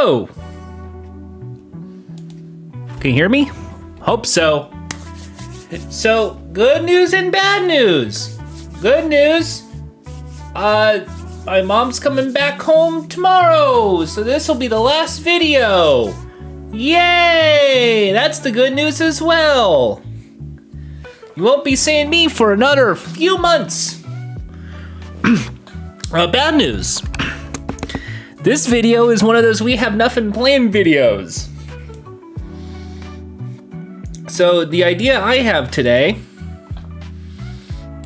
Hello! Can you hear me? Hope so. So, good news and bad news. Good news. My mom's coming back home tomorrow, so this will be the last video. Yay! That's the good news as well. You won't be seeing me for another few months. Bad news. This video is one of those we have nothing planned videos. So the idea I have today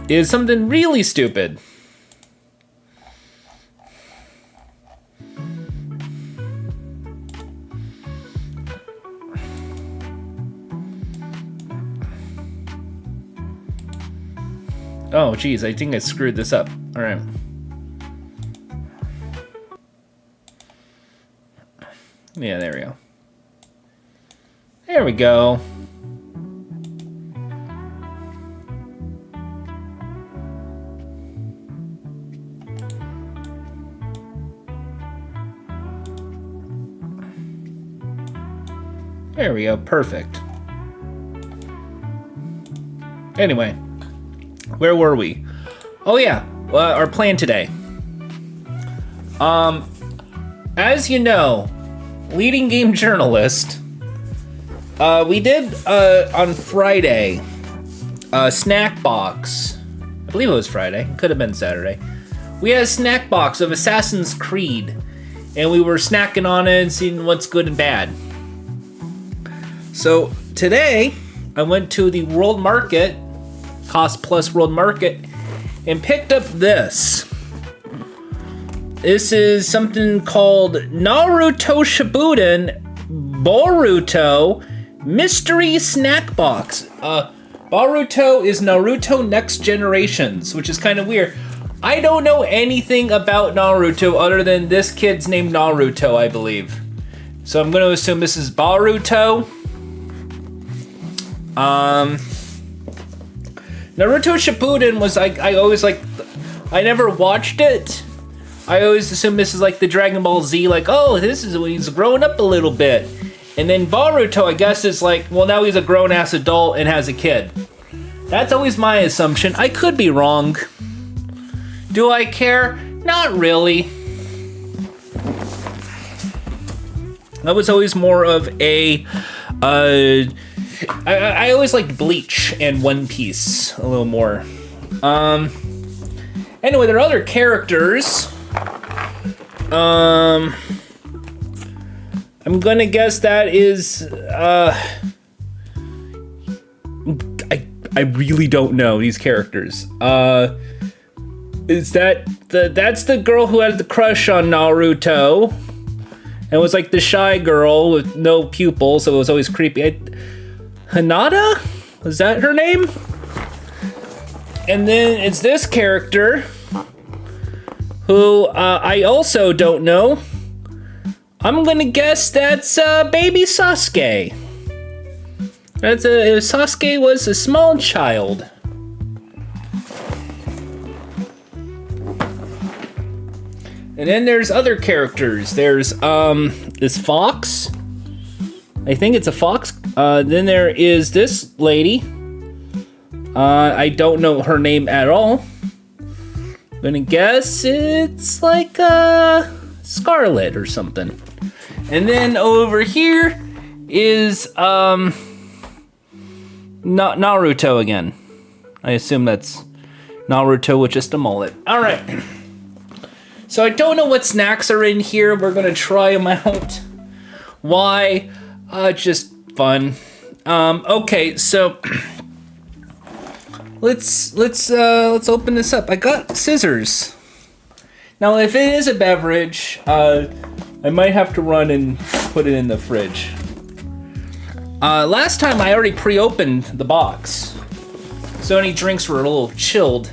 is something really stupid. Oh geez, I think I screwed this up. All right. Yeah, there we go. There we go. There we go, perfect. Anyway, where were we? Oh yeah, our plan today. As you know, leading game journalist, we did on Friday a snack box. I believe it was Friday, could have been Saturday. We had a snack box of Assassin's Creed, and we were snacking on it and seeing what's good and bad. So today, I went to the World Market, Cost Plus World Market, and picked up this. This is something called Naruto Shippuden Baruto Mystery Snack Box. Baruto is Naruto Next Generations, which is kind of weird. I don't know anything about Naruto other than this kid's named Naruto, I believe. So I'm going to assume this is Baruto. Naruto Shippuden was I always like, I never watched it. I always assume this is like the Dragon Ball Z, like, oh, this is when he's growing up a little bit. And then Baruto, I guess, is like, well, now he's a grown-ass adult and has a kid. That's always my assumption. I could be wrong. Do I care? Not really. I was always more of a, I always liked Bleach and One Piece a little more. Anyway, there are other characters. I'm gonna guess that is, I really don't know these characters. Is that's the girl who had the crush on Naruto, and was like the shy girl with no pupils, so it was always creepy. Hinata? Was that her name? And then it's this character, who I also don't know. I'm gonna guess that's baby Sasuke. Sasuke was a small child. And then there's other characters. There's this fox. I think it's a fox. Then there is this lady. I don't know her name at all. I'm gonna guess it's like Scarlet or something. And then over here is Naruto again. I assume that's Naruto with just a mullet. All right. So I don't know what snacks are in here. We're gonna try them out. Why? Just fun. Okay, so let's open this up. I got scissors. Now, if it is a beverage, I might have to run and put it in the fridge. Last time I already pre-opened the box, so any drinks were a little chilled.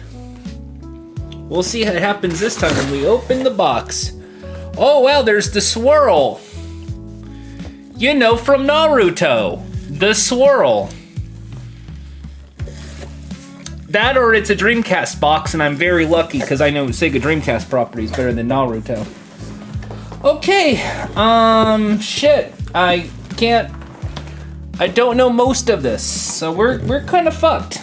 We'll see what happens this time when we open the box. Oh wow, there's the swirl. You know, from Naruto, the swirl. That or it's a Dreamcast box, and I'm very lucky because I know Sega Dreamcast properties better than Naruto. Okay, shit. I don't know most of this, so we're kind of fucked.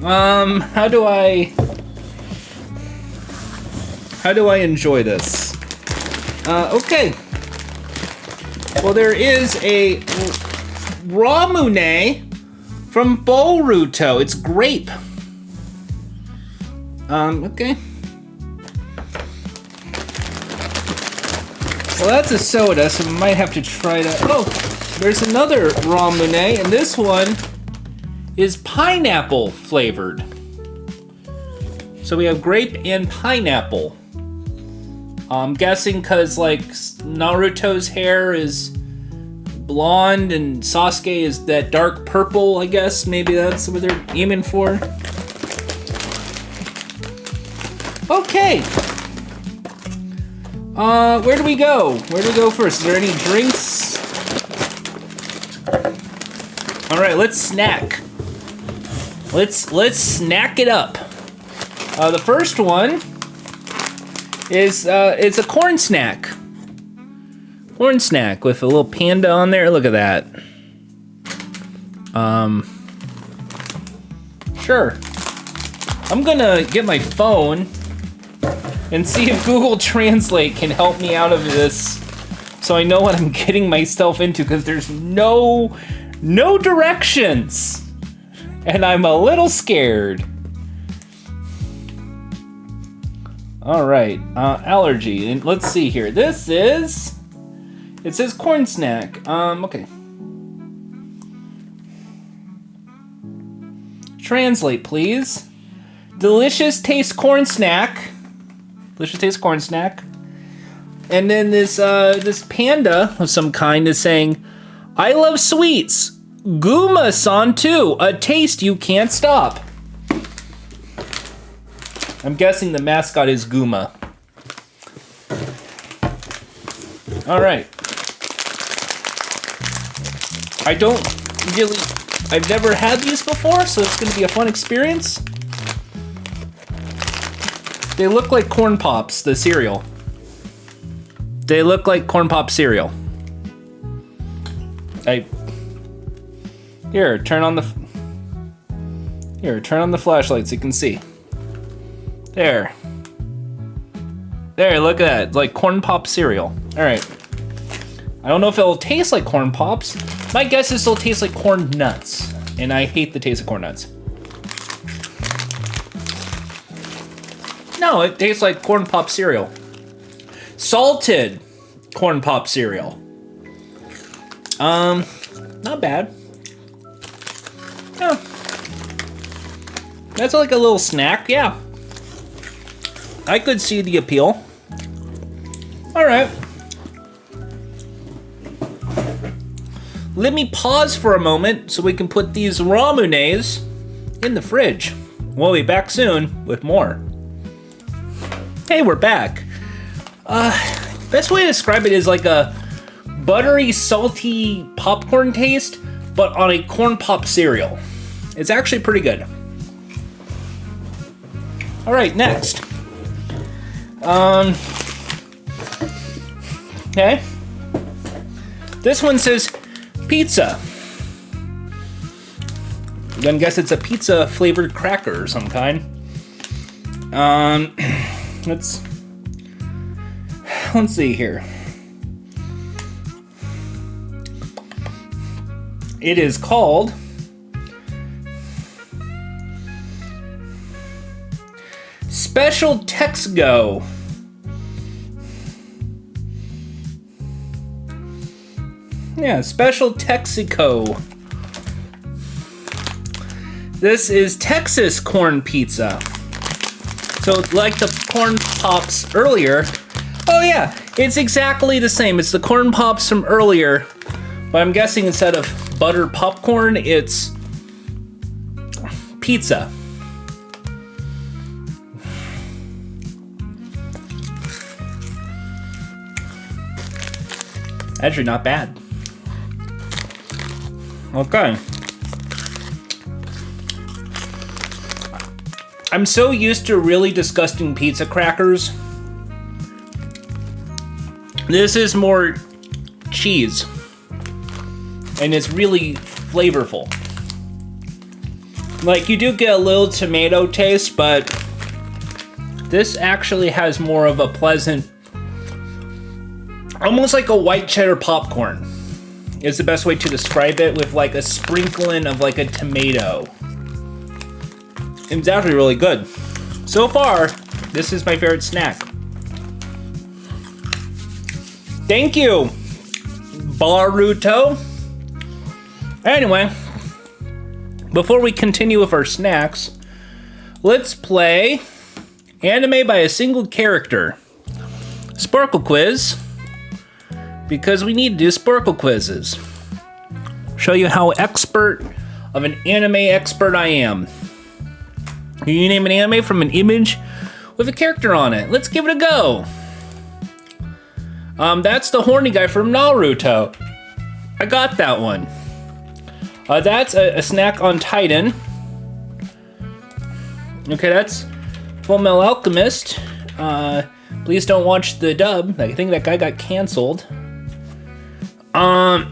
How do I enjoy this? Okay. Well, there is a Ramune from Boruto. It's grape. Okay. Well, that's a soda, so we might have to try that. Oh, there's another Ramune, and this one is pineapple flavored. So we have grape and pineapple. I'm guessing because, like, Naruto's hair is blonde and Sasuke is that dark purple, I guess. Maybe that's what they're aiming for. Okay. Where do we go? Where do we go first? Is there any drinks? All right, let's snack. Let's snack it up. The first one is it's a corn snack. Corn snack with a little panda on there. Look at that. Sure. I'm gonna get my phone and see if Google Translate can help me out of this, so I know what I'm getting myself into, because there's no directions, and I'm a little scared. All right, allergy, and let's see here. It says corn snack. Okay. Translate, please. Delicious taste corn snack. Delicious taste corn snack. And then this panda of some kind is saying, "I love sweets. Guma-san too. A taste you can't stop." I'm guessing the mascot is Guma. All right. I've never had these before, so it's gonna be a fun experience. They look like Corn Pops, the cereal. They look like Corn Pop cereal. Here, turn on the flashlight so you can see. There, look at that. It's like Corn Pop cereal. All right. I don't know if it'll taste like Corn Pops. My guess is it'll taste like corn nuts, and I hate the taste of corn nuts. No, it tastes like Corn Pop cereal. Salted Corn Pop cereal. Not bad. Yeah. That's like a little snack, yeah. I could see the appeal. All right. Let me pause for a moment so we can put these Ramunes in the fridge. We'll be back soon with more. Hey, we're back. Best way to describe it is like a buttery, salty popcorn taste, but on a Corn Pop cereal. It's actually pretty good. All right, next. Okay. This one says pizza. I'm gonna guess it's a pizza flavored cracker of some kind. Let's see here. It is called Special Texaco. Yeah, Special Texaco. This is Texas corn pizza. So like the Corn Pops earlier. Oh yeah, it's exactly the same. It's the Corn Pops from earlier, but I'm guessing instead of butter popcorn, it's pizza. Actually, not bad. Okay. I'm so used to really disgusting pizza crackers This is more cheese. And it's really flavorful. Like, you do get a little tomato taste, but this actually has more of a pleasant, almost like a white cheddar popcorn is the best way to describe it, with like a sprinkling of like a tomato. It's actually really good. So far, this is my favorite snack. Thank you, Baruto. Anyway, before we continue with our snacks, let's play anime by a single character. Sparkle quiz, because we need to do sparkle quizzes. Show you how expert of an anime expert I am. You name an anime from an image with a character on it. Let's give it a go. That's the horny guy from Naruto. I got that one. That's a snack on Titan. Okay, that's Full Metal Alchemist. Please don't watch the dub. I think that guy got canceled. I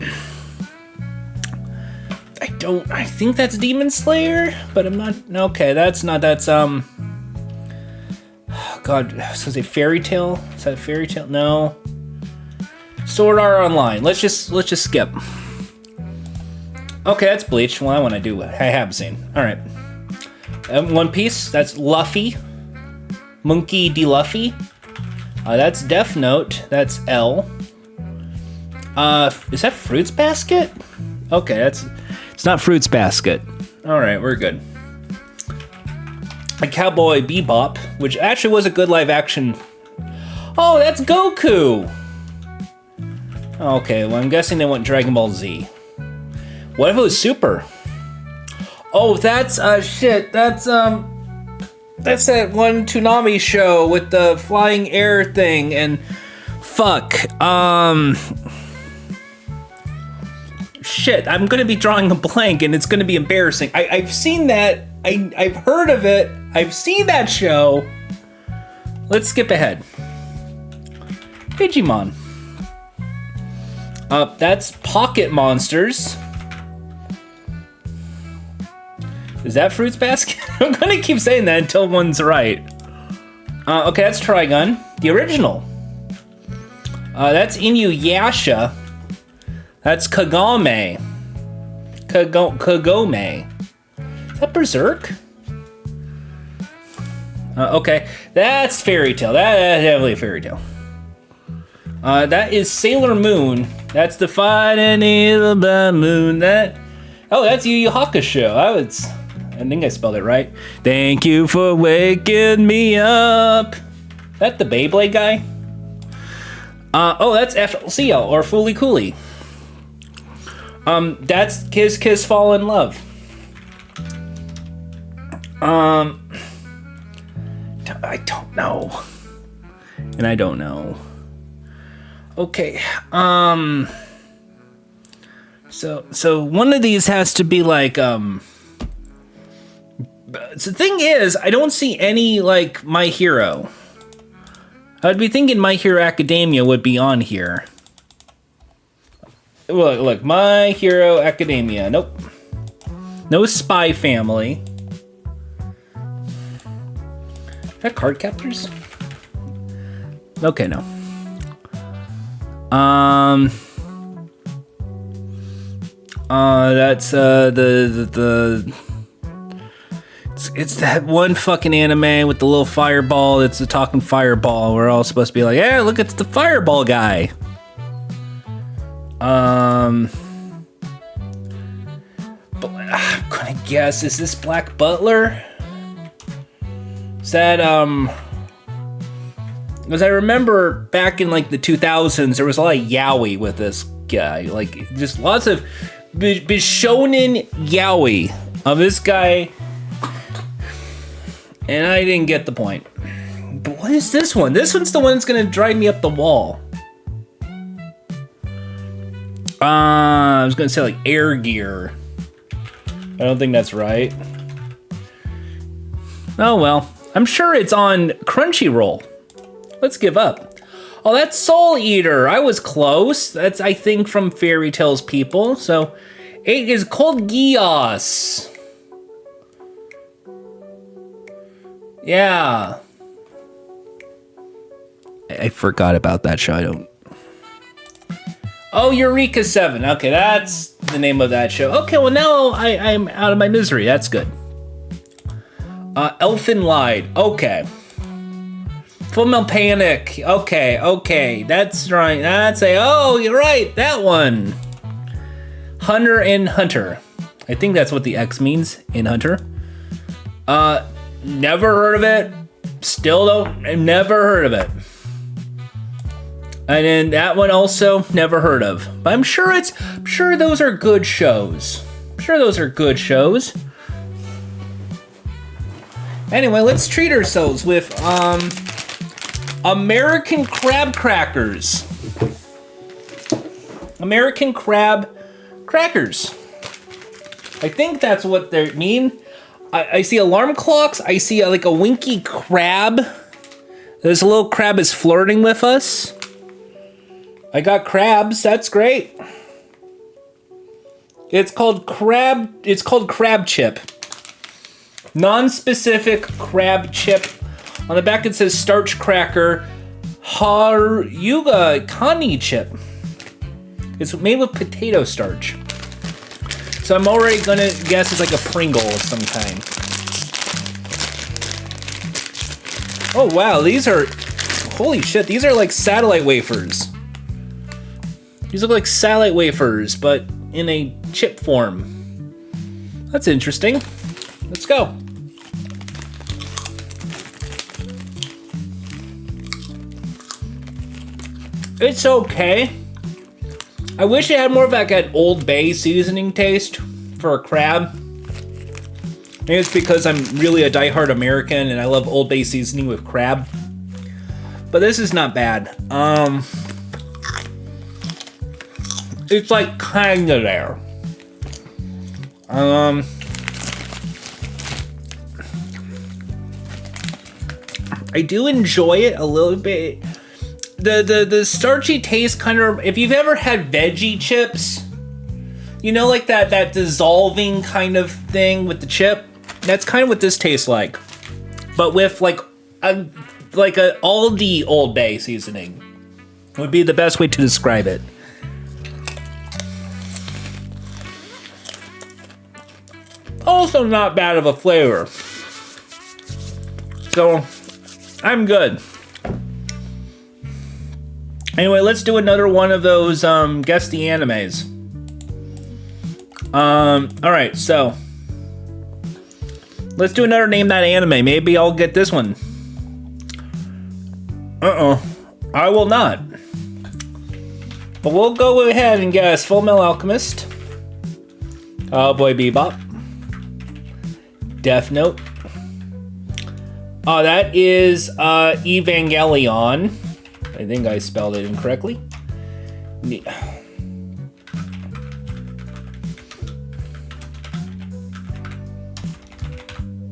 think that's Demon Slayer, but I'm not. Okay, that's not. That's God, I was gonna say Fairy Tail. Is that a Fairy Tail? No. Sword Art Online. Let's just skip. Okay, that's Bleach. Well, I want to do what I have seen. All right. One Piece. That's Luffy. Monkey D. Luffy. That's Death Note. That's L. Is that Fruits Basket? Okay, it's not Fruits Basket. All right, we're good. A Cowboy Bebop, which actually was a good live action. Oh, that's Goku. Okay, well, I'm guessing they want Dragon Ball Z. What if it was Super? Oh, that's shit. That's that one Toonami show with the flying air thing and fuck. Shit, I'm gonna be drawing a blank and it's gonna be embarrassing. I've seen that. I've heard of it. I've seen that show. Let's skip ahead. Digimon. That's Pocket Monsters. Is that Fruits Basket? I'm gonna keep saying that until one's right. Okay, that's Trigun, the original. That's Inuyasha. That's Kagome. Kagome. Is that Berserk? Okay, that's Fairy Tail. That's definitely a Fairy Tail. That is Sailor Moon. That's the Fighting Evil Blood Moon. That's Yu Yu Hakusho. I think I spelled it right. Thank you for waking me up. That the Beyblade guy? That's FLCL or Fooly Cooly. That's Kiss Kiss Fall in Love. I don't know. And I don't know. Okay, so one of these has to be like, so the thing is, I don't see any, like, My Hero. I'd be thinking My Hero Academia would be on here. Look, My Hero Academia. Nope. No Spy Family. Is that Card Captors? Okay, no. That's it's that one fucking anime with the little fireball. It's the talking fireball. We're all supposed to be like, yeah, look, it's the fireball guy. But I'm gonna guess, is this Black Butler? Is that because I remember back in like the 2000s, there was a lot of yaoi with this guy. Like, just lots of bishonen yaoi of this guy. And I didn't get the point. But what is this one? This one's the one that's gonna drive me up the wall. I was gonna say like Air Gear. I don't think that's right. Oh well. I'm sure it's on Crunchyroll. Let's give up. Oh, that's Soul Eater. I was close. That's, I think, from Fairy Tales people. So 8 is Cold Geass. Yeah. I forgot about that show. I don't. Oh, Eureka 7. Okay, that's the name of that show. Okay, well now I'm out of my misery. That's good. Elfin Lied. Okay. Full Metal Panic. Okay. That's right. Oh, you're right. That one. Hunter and Hunter. I think that's what the X means in Hunter. Never heard of it. Still don't. I've never heard of it. And then that one also never heard of. But I'm sure those are good shows. Anyway, let's treat ourselves with American Crab Crackers. American Crab Crackers. I think that's what they mean. I see alarm clocks. I see like a winky crab. This little crab is flirting with us. I got crabs. That's great. It's called crab chip. Non-specific crab chip. On the back it says starch cracker Haruga Kani chip. It's made with potato starch. So I'm already gonna guess it's like a Pringle of some kind. Oh wow, these are, holy shit, these are like satellite wafers. These look like satellite wafers, but in a chip form. That's interesting. Let's go. It's okay. I wish it had more of like an Old Bay seasoning taste for a crab. Maybe it's because I'm really a diehard American and I love Old Bay seasoning with crab. But this is not bad. It's like kinda there. I do enjoy it a little bit. The starchy taste kind of, if you've ever had veggie chips, you know, like that dissolving kind of thing with the chip. That's kind of what this tastes like, but with like a Aldi Old Bay seasoning would be the best way to describe it. Also not bad of a flavor. So, I'm good. Anyway, let's do another one of those, guess the animes. Alright, so. Let's do another name that anime. Maybe I'll get this one. I will not. But we'll go ahead and guess Full Metal Alchemist. Cowboy Bebop. Death Note. Oh, that is Evangelion. I think I spelled it incorrectly.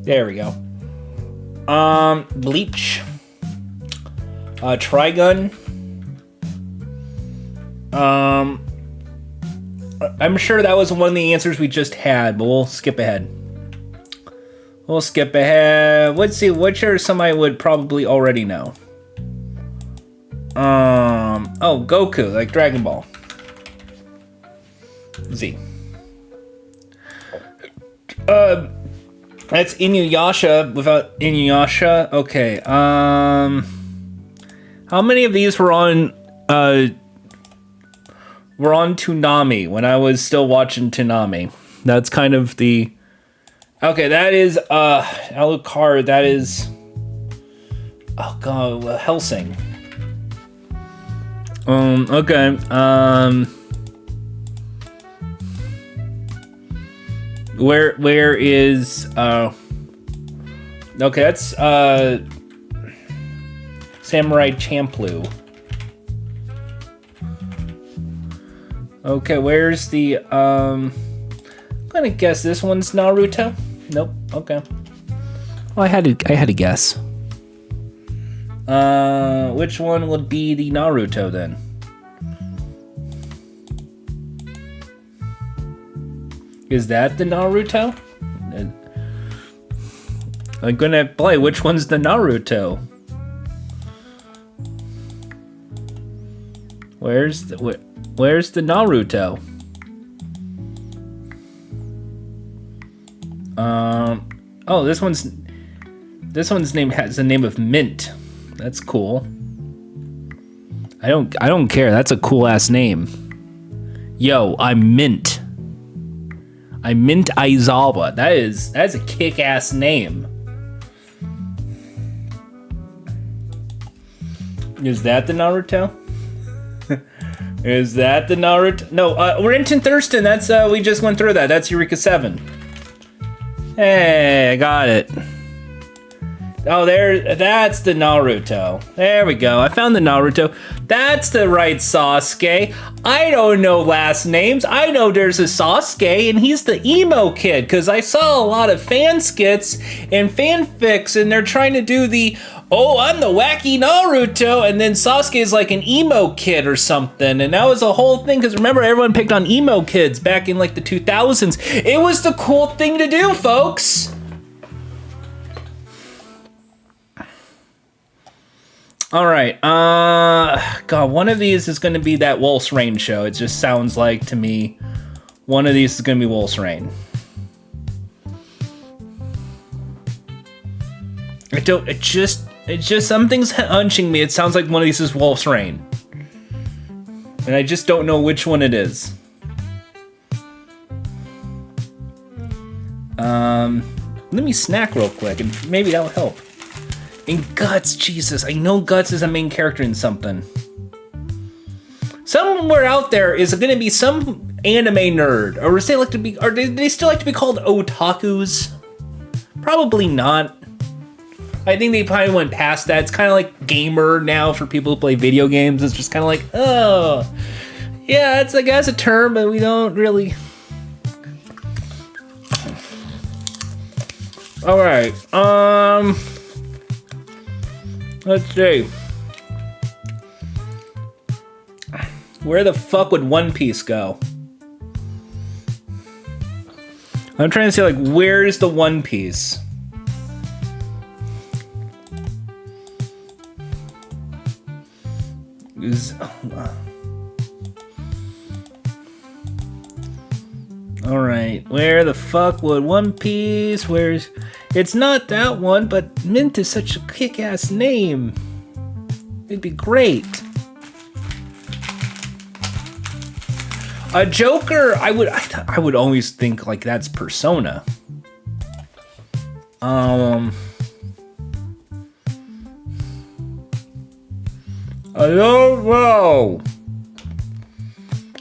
There we go. Bleach. Trigun. I'm sure that was one of the answers we just had, but we'll skip ahead. Let's see, which are some I would probably already know? Oh, Goku, like Dragon Ball. Z. That's Inuyasha without Inuyasha. Okay, how many of these were on Toonami when I was still watching Toonami? That's kind of the... Okay, that is, Alucard, that is... Oh god, Hellsing. Okay, Where is, okay, that's, Samurai Champloo. Okay, where's the, I'm gonna guess this one's Naruto. Nope. Okay. Well, I had to guess. Which one would be the Naruto then? Is that the Naruto? I'm gonna play. Which one's the Naruto? Where's the Naruto? Oh, this one's name has the name of Mint. That's cool. I don't care. That's a cool ass name. Yo, I'm Mint. I'm Mint Aizawa. That's a kick ass name. Is that the Naruto? Is that the Naruto? No, Renton Thurston. That's we just went through that. That's Eureka 7. Hey, I got it. Oh, that's the Naruto. There we go. I found the Naruto. That's the right Sasuke. I don't know last names. I know there's a Sasuke, and he's the emo kid, because I saw a lot of fan skits and fanfics, and they're trying to do the, oh, I'm the wacky Naruto, and then Sasuke is like an emo kid or something, and that was a whole thing, because remember, everyone picked on emo kids back in like the 2000s. It was the cool thing to do, folks. All right, God, one of these is going to be that Wolf's Rain show. It just sounds like to me, one of these is going to be Wolf's Rain. It just something's hunching me. It sounds like one of these is Wolf's Rain. And I just don't know which one it is. Let me snack real quick and maybe that'll help. And Guts, Jesus, I know Guts is a main character in something. Somewhere out there is going to be some anime nerd, or do they still like to be called otakus? Probably not. I think they probably went past that. It's kind of like gamer now for people who play video games. It's just kind of like, oh, yeah, it's I guess a term, but we don't really. All right, let's see. Where the fuck would One Piece go? I'm trying to say, like, where's the One Piece? Alright, where the fuck would One Piece? It's not that one, but Mint is such a kick-ass name. It'd be great. A Joker, I would always think like that's Persona. I don't know.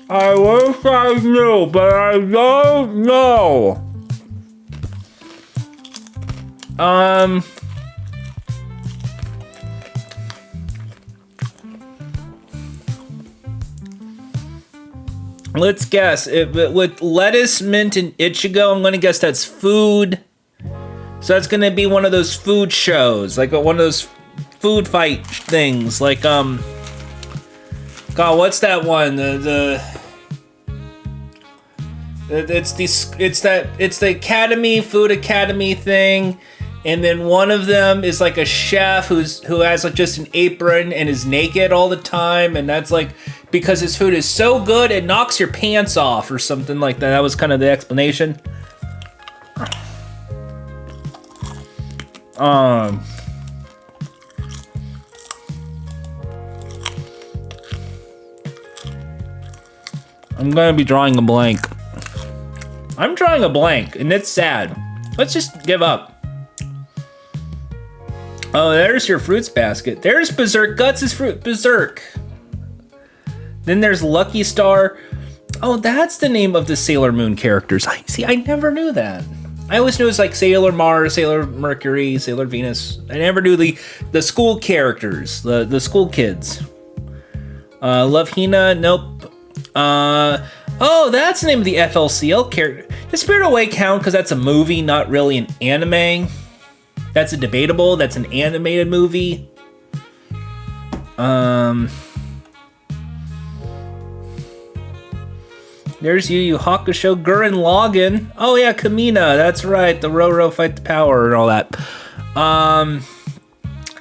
I wish I knew, but I don't know. Let's guess. With lettuce, mint, and Ichigo, I'm gonna guess that's food. So that's gonna be one of those food shows, like one of those food fight things, like God, what's that one? It's the food academy thing, and then one of them is like a chef who has like just an apron and is naked all the time, and that's like because his food is so good it knocks your pants off or something like that. That was kind of the explanation. I'm gonna be drawing a blank. I'm drawing a blank, and it's sad. Let's just give up. Oh, there's your fruits basket. There's Berserk. Guts is fruit. Berserk. Then there's Lucky Star. Oh, that's the name of the Sailor Moon characters. I never knew that. I always knew it was like Sailor Mars, Sailor Mercury, Sailor Venus. I never knew the school characters, the school kids. Love Hina, nope. Oh, that's the name of the FLCL character. Does Spirit Away count because that's a movie, not really an anime? That's a debatable. That's an animated movie. There's Yu Yu Hakusho, Gurren Lagann. Oh yeah, Kamina. That's right. The Roro Fight the Power and all that.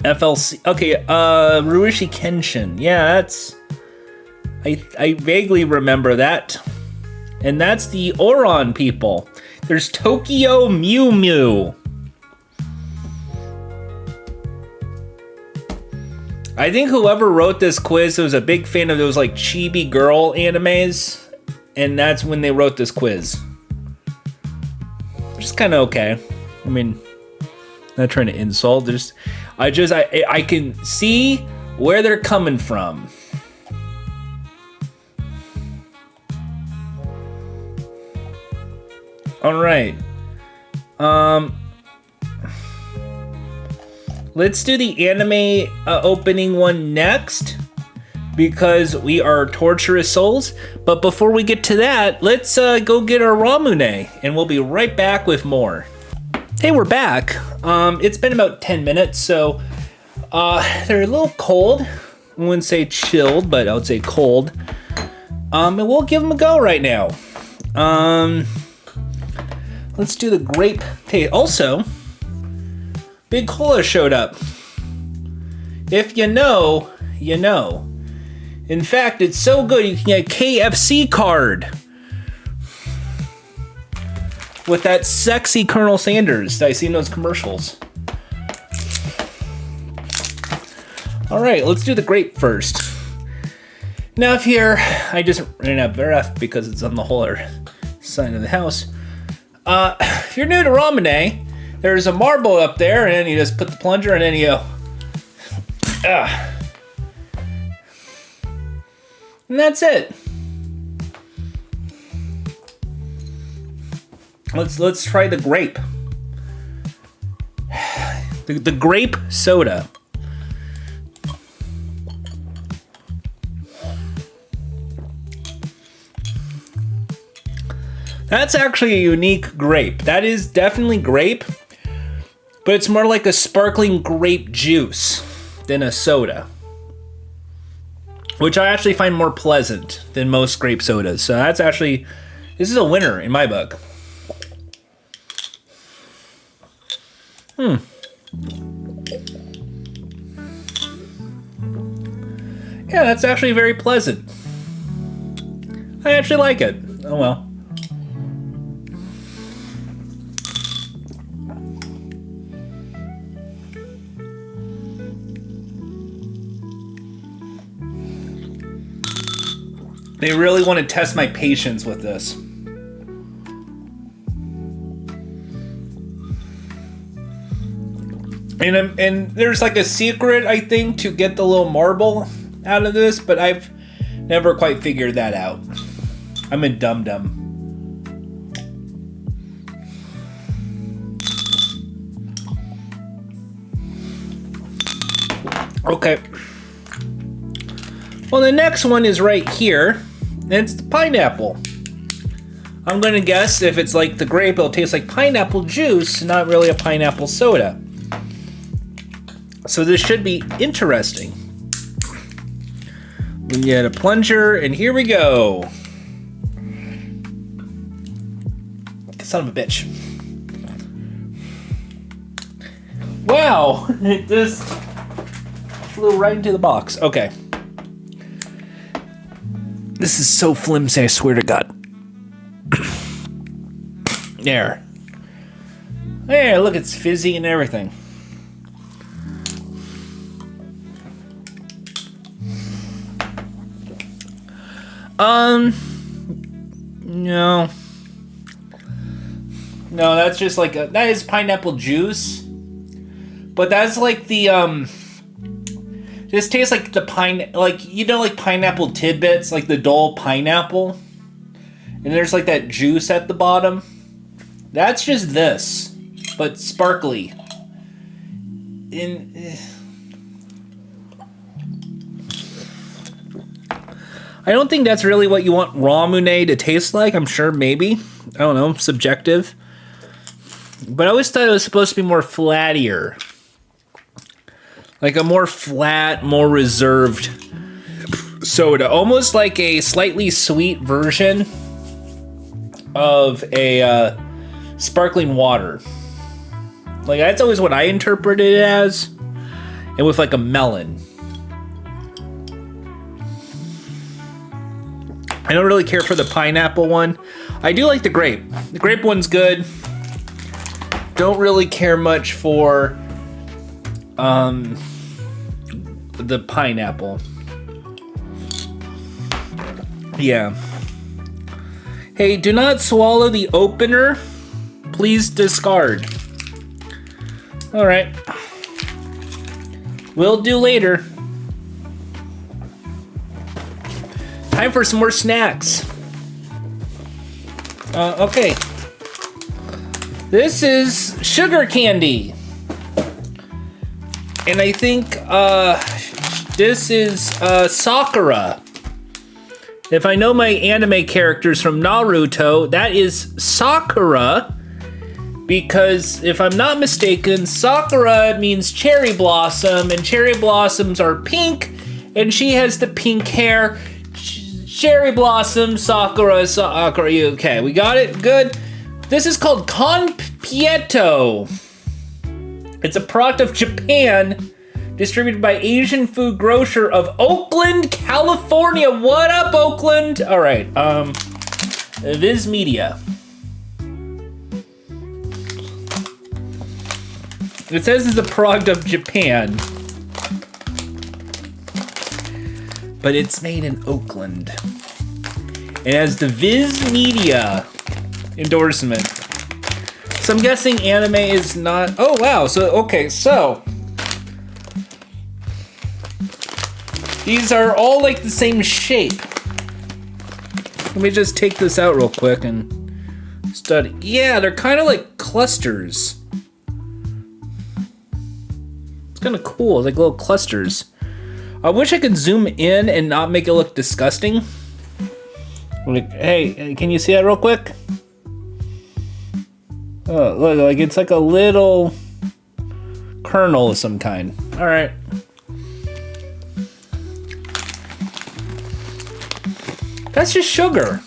FLC. Okay. Rurouni Kenshin. Yeah, that's. I vaguely remember that. And that's the Oron people. There's Tokyo Mew Mew. I think whoever wrote this quiz was a big fan of those like chibi girl animes. And that's when they wrote this quiz. Which is kind of okay. I mean, not trying to insult. I can see where they're coming from. All right. Let's do the anime opening one next, because we are torturous souls. But before we get to that, let's go get our Ramune, and we'll be right back with more. Hey, we're back. It's been about 10 minutes, so they're a little cold. I wouldn't say chilled, but I would say cold. And we'll give them a go right now. Let's do the grape taste. Also, Big Cola showed up. If you know, you know. In fact, it's so good you can get a KFC card with that sexy Colonel Sanders that I see in those commercials. All right, let's do the grape first. Now, if here, I just ran out of breath because it's on the whole other side of the house. If you're new to Ramune, there's a marble up there, and then you just put the plunger, and then you go, and that's it. Let's try the grape. The grape soda. That's actually a unique grape. That is definitely grape, but it's more like a sparkling grape juice than a soda, which I actually find more pleasant than most grape sodas. So that's actually, this is a winner in my book. Yeah, that's actually very pleasant. I actually like it. Oh well. They really want to test my patience with this. And there's like a secret, I think, to get the little marble out of this, but I've never quite figured that out. I'm a dum-dum. Okay. Well, the next one is right here. And it's the pineapple. I'm gonna guess if it's like the grape, it'll taste like pineapple juice, not really a pineapple soda. So this should be interesting. We get a plunger, and here we go. Son of a bitch. Wow, it just flew right into the box. Okay. This is so flimsy, I swear to God. There. There, look, it's fizzy and everything. No. No, that's just like that is pineapple juice. But that's like the, just tastes like the like, you know, like pineapple tidbits, like the dull pineapple. And there's like that juice at the bottom. That's just this, but sparkly. I don't think that's really what you want Ramune to taste like. I'm sure maybe. I don't know, subjective. But I always thought it was supposed to be more flattier. Like a more flat, more reserved soda. Almost like a slightly sweet version of a sparkling water. Like, that's always what I interpret it as. And with like a melon. I don't really care for the pineapple one. I do like the grape. The grape one's good. Don't really care much for the pineapple. Yeah. Hey, do not swallow the opener. Please discard. All right. Will do later. Time for some more snacks. Okay. This is sugar candy. And I think this is Sakura. If I know my anime characters from Naruto, that is Sakura. Because if I'm not mistaken, Sakura means cherry blossom, and cherry blossoms are pink, and she has the pink hair. Cherry blossom, Sakura. Okay, we got it? Good. This is called Conpieto. It's a product of Japan, distributed by Asian food grocer of Oakland, California. What up, Oakland? All right, Viz Media. It says it's a product of Japan, but it's made in Oakland. It has the Viz Media endorsement. So I'm guessing anime is not... Oh, wow. So, okay, so... These are all like the same shape. Let me just take this out real quick and study. Yeah, they're kind of like clusters. It's kind of cool, like little clusters. I wish I could zoom in and not make it look disgusting. Like, hey, can you see that real quick? Oh, look, like it's like a little kernel of some kind. All right. That's just sugar.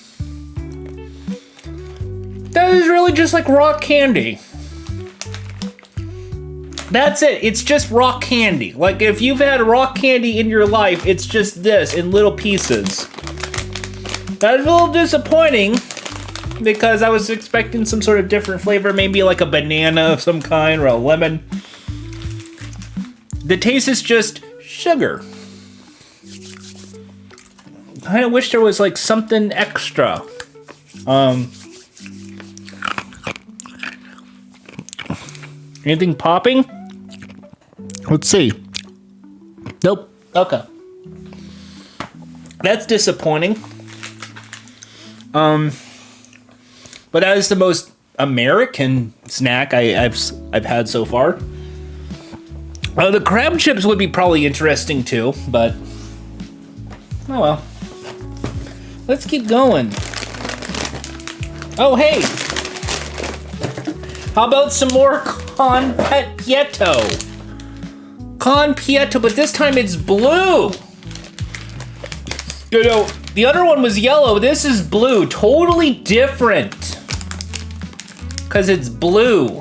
That is really just like rock candy. That's it. It's just rock candy. Like, if you've had rock candy in your life, it's just this in little pieces. That's a little disappointing because I was expecting some sort of different flavor, maybe like a banana of some kind or a lemon. The taste is just sugar. I kind of wish there was like something extra. Anything popping? Let's see. Nope. Okay. That's disappointing. But that is the most American snack I've had so far. The crab chips would be probably interesting too, but oh well. Let's keep going. Oh hey, how about some more Conpieto? Conpieto, but this time it's blue. You know, the other one was yellow. This is blue. Totally different. Because it's blue.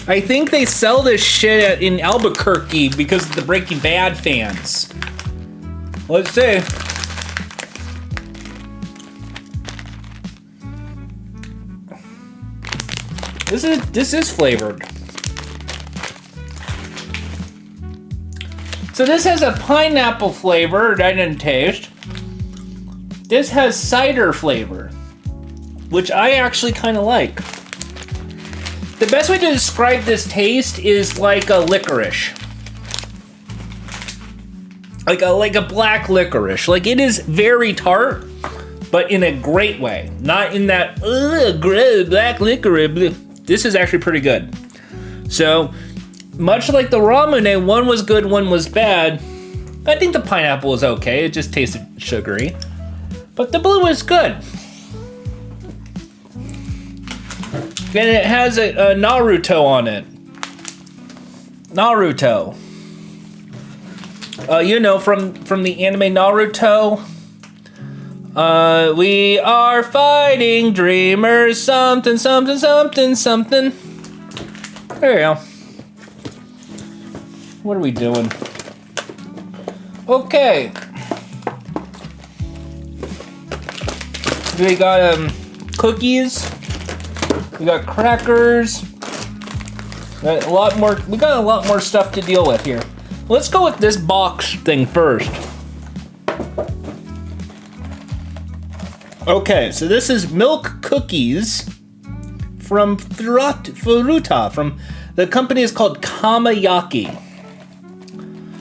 I think they sell this shit in Albuquerque because of the Breaking Bad fans. Let's see. This is flavored. So this has a pineapple flavor that I didn't taste. This has cider flavor, which I actually kind of like. The best way to describe this taste is like a licorice. Like a black licorice. Like, it is very tart, but in a great way. Not in that black licorice. This is actually pretty good. So, much like the Ramune, one was good, one was bad. I think the pineapple was okay. It just tasted sugary. But the blue is good. And it has a Naruto on it. Naruto. You know, from the anime Naruto. We are fighting dreamers, something, something, something, something. There you go. What are we doing? Okay. We got cookies. We got crackers. We got a lot more stuff to deal with here. Let's go with this box thing first. Okay, so this is milk cookies from Furuta. From the company is called Kamayaki.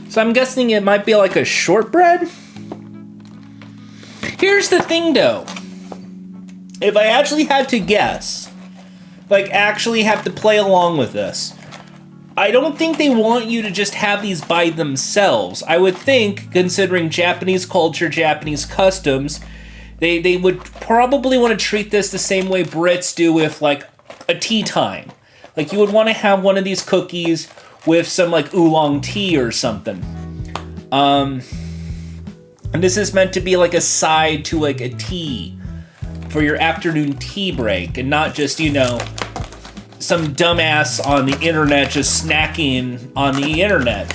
So I'm guessing it might be like a shortbread. Here's the thing though. If I actually had to guess, like actually have to play along with this, I don't think they want you to just have these by themselves. I would think, considering Japanese culture, Japanese customs, they would probably want to treat this the same way Brits do with like a tea time. Like you would want to have one of these cookies with some like oolong tea or something. And this is meant to be like a side to like a tea for your afternoon tea break, and not just, you know, some dumbass on the internet just snacking on the internet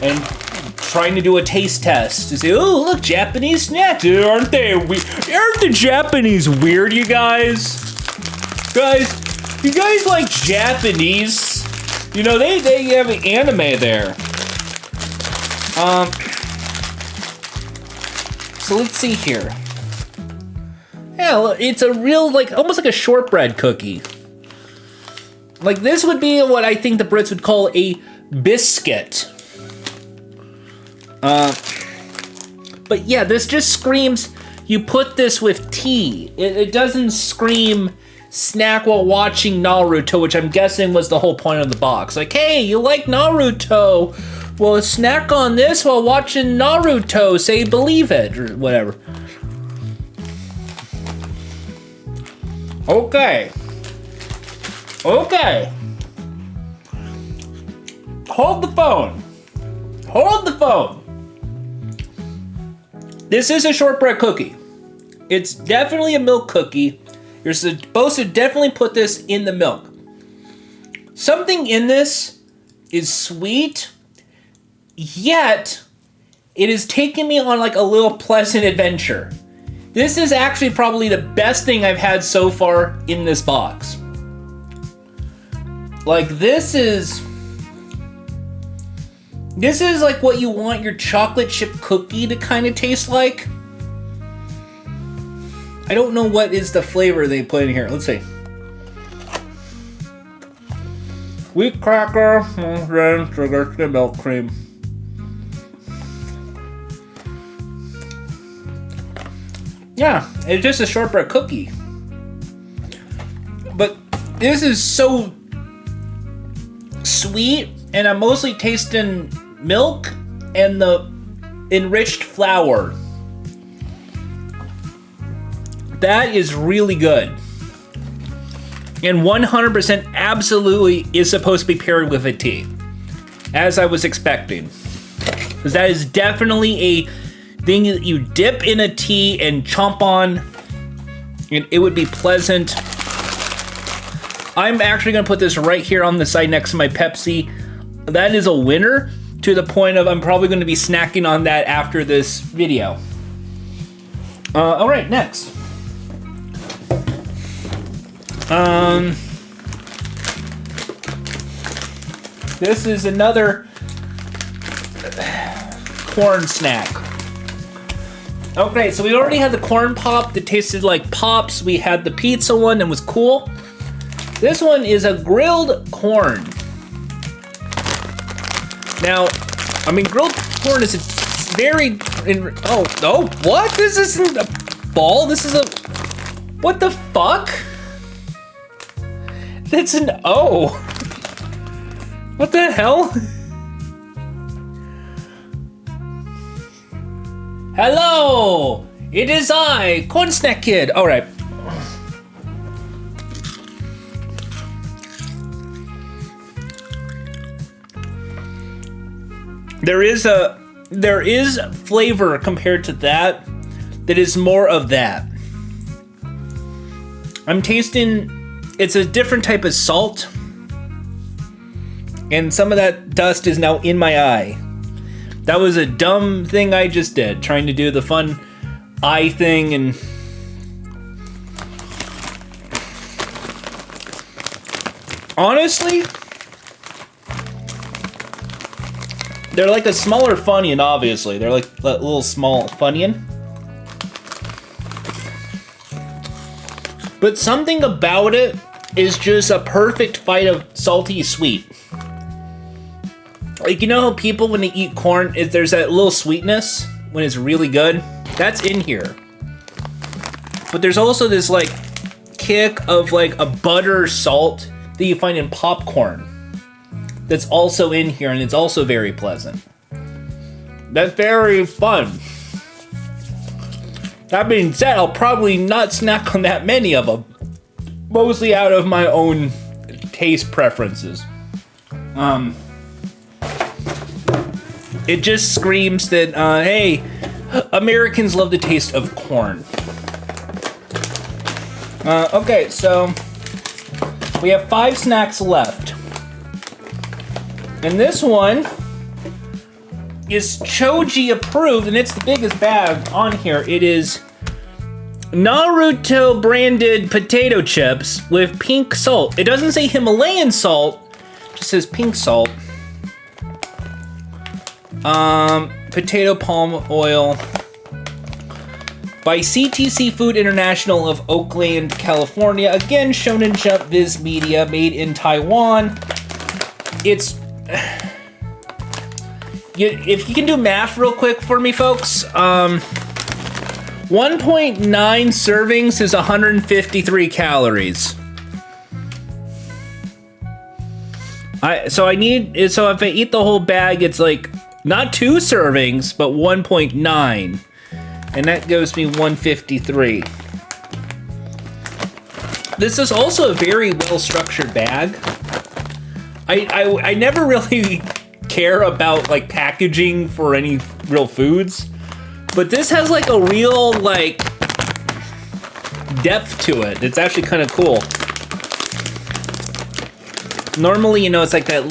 and trying to do a taste test to say, oh, look, Japanese snacks, aren't they? Aren't the Japanese weird, you guys? You guys like Japanese? You know, they have an anime there. So let's see here. Yeah, it's a real, like, almost like a shortbread cookie. Like, this would be what I think the Brits would call a biscuit. But yeah, this just screams, you put this with tea. It doesn't scream snack while watching Naruto, which I'm guessing was the whole point of the box. Like, hey, you like Naruto? Well, snack on this while watching Naruto, say believe it, or whatever. Okay. Hold the phone. This is a shortbread cookie. It's definitely a milk cookie. You're supposed to definitely put this in the milk. Something in this is sweet, yet it is taking me on like a little pleasant adventure. This is actually probably the best thing I've had so far in this box. Like, this is like what you want your chocolate chip cookie to kind of taste like. I don't know what is the flavor they put in here. Let's see. Wheat cracker, sugar, milk cream. Yeah, it's just a shortbread cookie. But this is so sweet, and I'm mostly tasting milk and the enriched flour. That is really good. And 100% absolutely is supposed to be paired with a tea, as I was expecting. Because that is definitely a thing that you dip in a tea and chomp on, and it would be pleasant. I'm actually going to put this right here on the side next to my Pepsi. That is a winner, to the point of I'm probably going to be snacking on that after this video. All right, next. This is another corn snack. Okay, so we already had the corn pop that tasted like Pops. We had the pizza one that was cool. This one is a grilled corn. Now, I mean, grilled corn is very... Oh, what? This isn't a ball. This is a... What the fuck? That's an O. What the hell? Hello! It is I, Corn Snack Kid. All right. there is flavor compared to that is more of that. I'm tasting, it's a different type of salt, and some of that dust is now in my eye. That was a dumb thing I just did, trying to do the fun eye thing, and honestly, they're like a smaller Funyun, obviously. They're like a little small Funyun. But something about it is just a perfect fight of salty sweet. Like, you know how people, when they eat corn, there's that little sweetness when it's really good? That's in here. But there's also this, like, kick of, like, a butter salt that you find in popcorn that's also in here, and it's also very pleasant. That's very fun. That being said, I'll probably not snack on that many of them. Mostly out of my own taste preferences. It just screams that, hey, Americans love the taste of corn. Okay, so we have 5 snacks left. And this one is Choji approved, and it's the biggest bag on here. It is Naruto branded potato chips with pink salt. It doesn't say Himalayan salt, it just says pink salt. Potato palm oil by CTC Food International of Oakland, California. Again, Shonen Jump Viz Media, made in Taiwan. It's... if you can do math real quick for me, folks. 1.9 servings is 153 calories. So if I eat the whole bag, it's like not 2 servings, but 1.9. And that gives me 153. This is also a very well-structured bag. I never really care about like packaging for any real foods, but this has like a real like depth to it. It's actually kind of cool. Normally, you know, it's like that's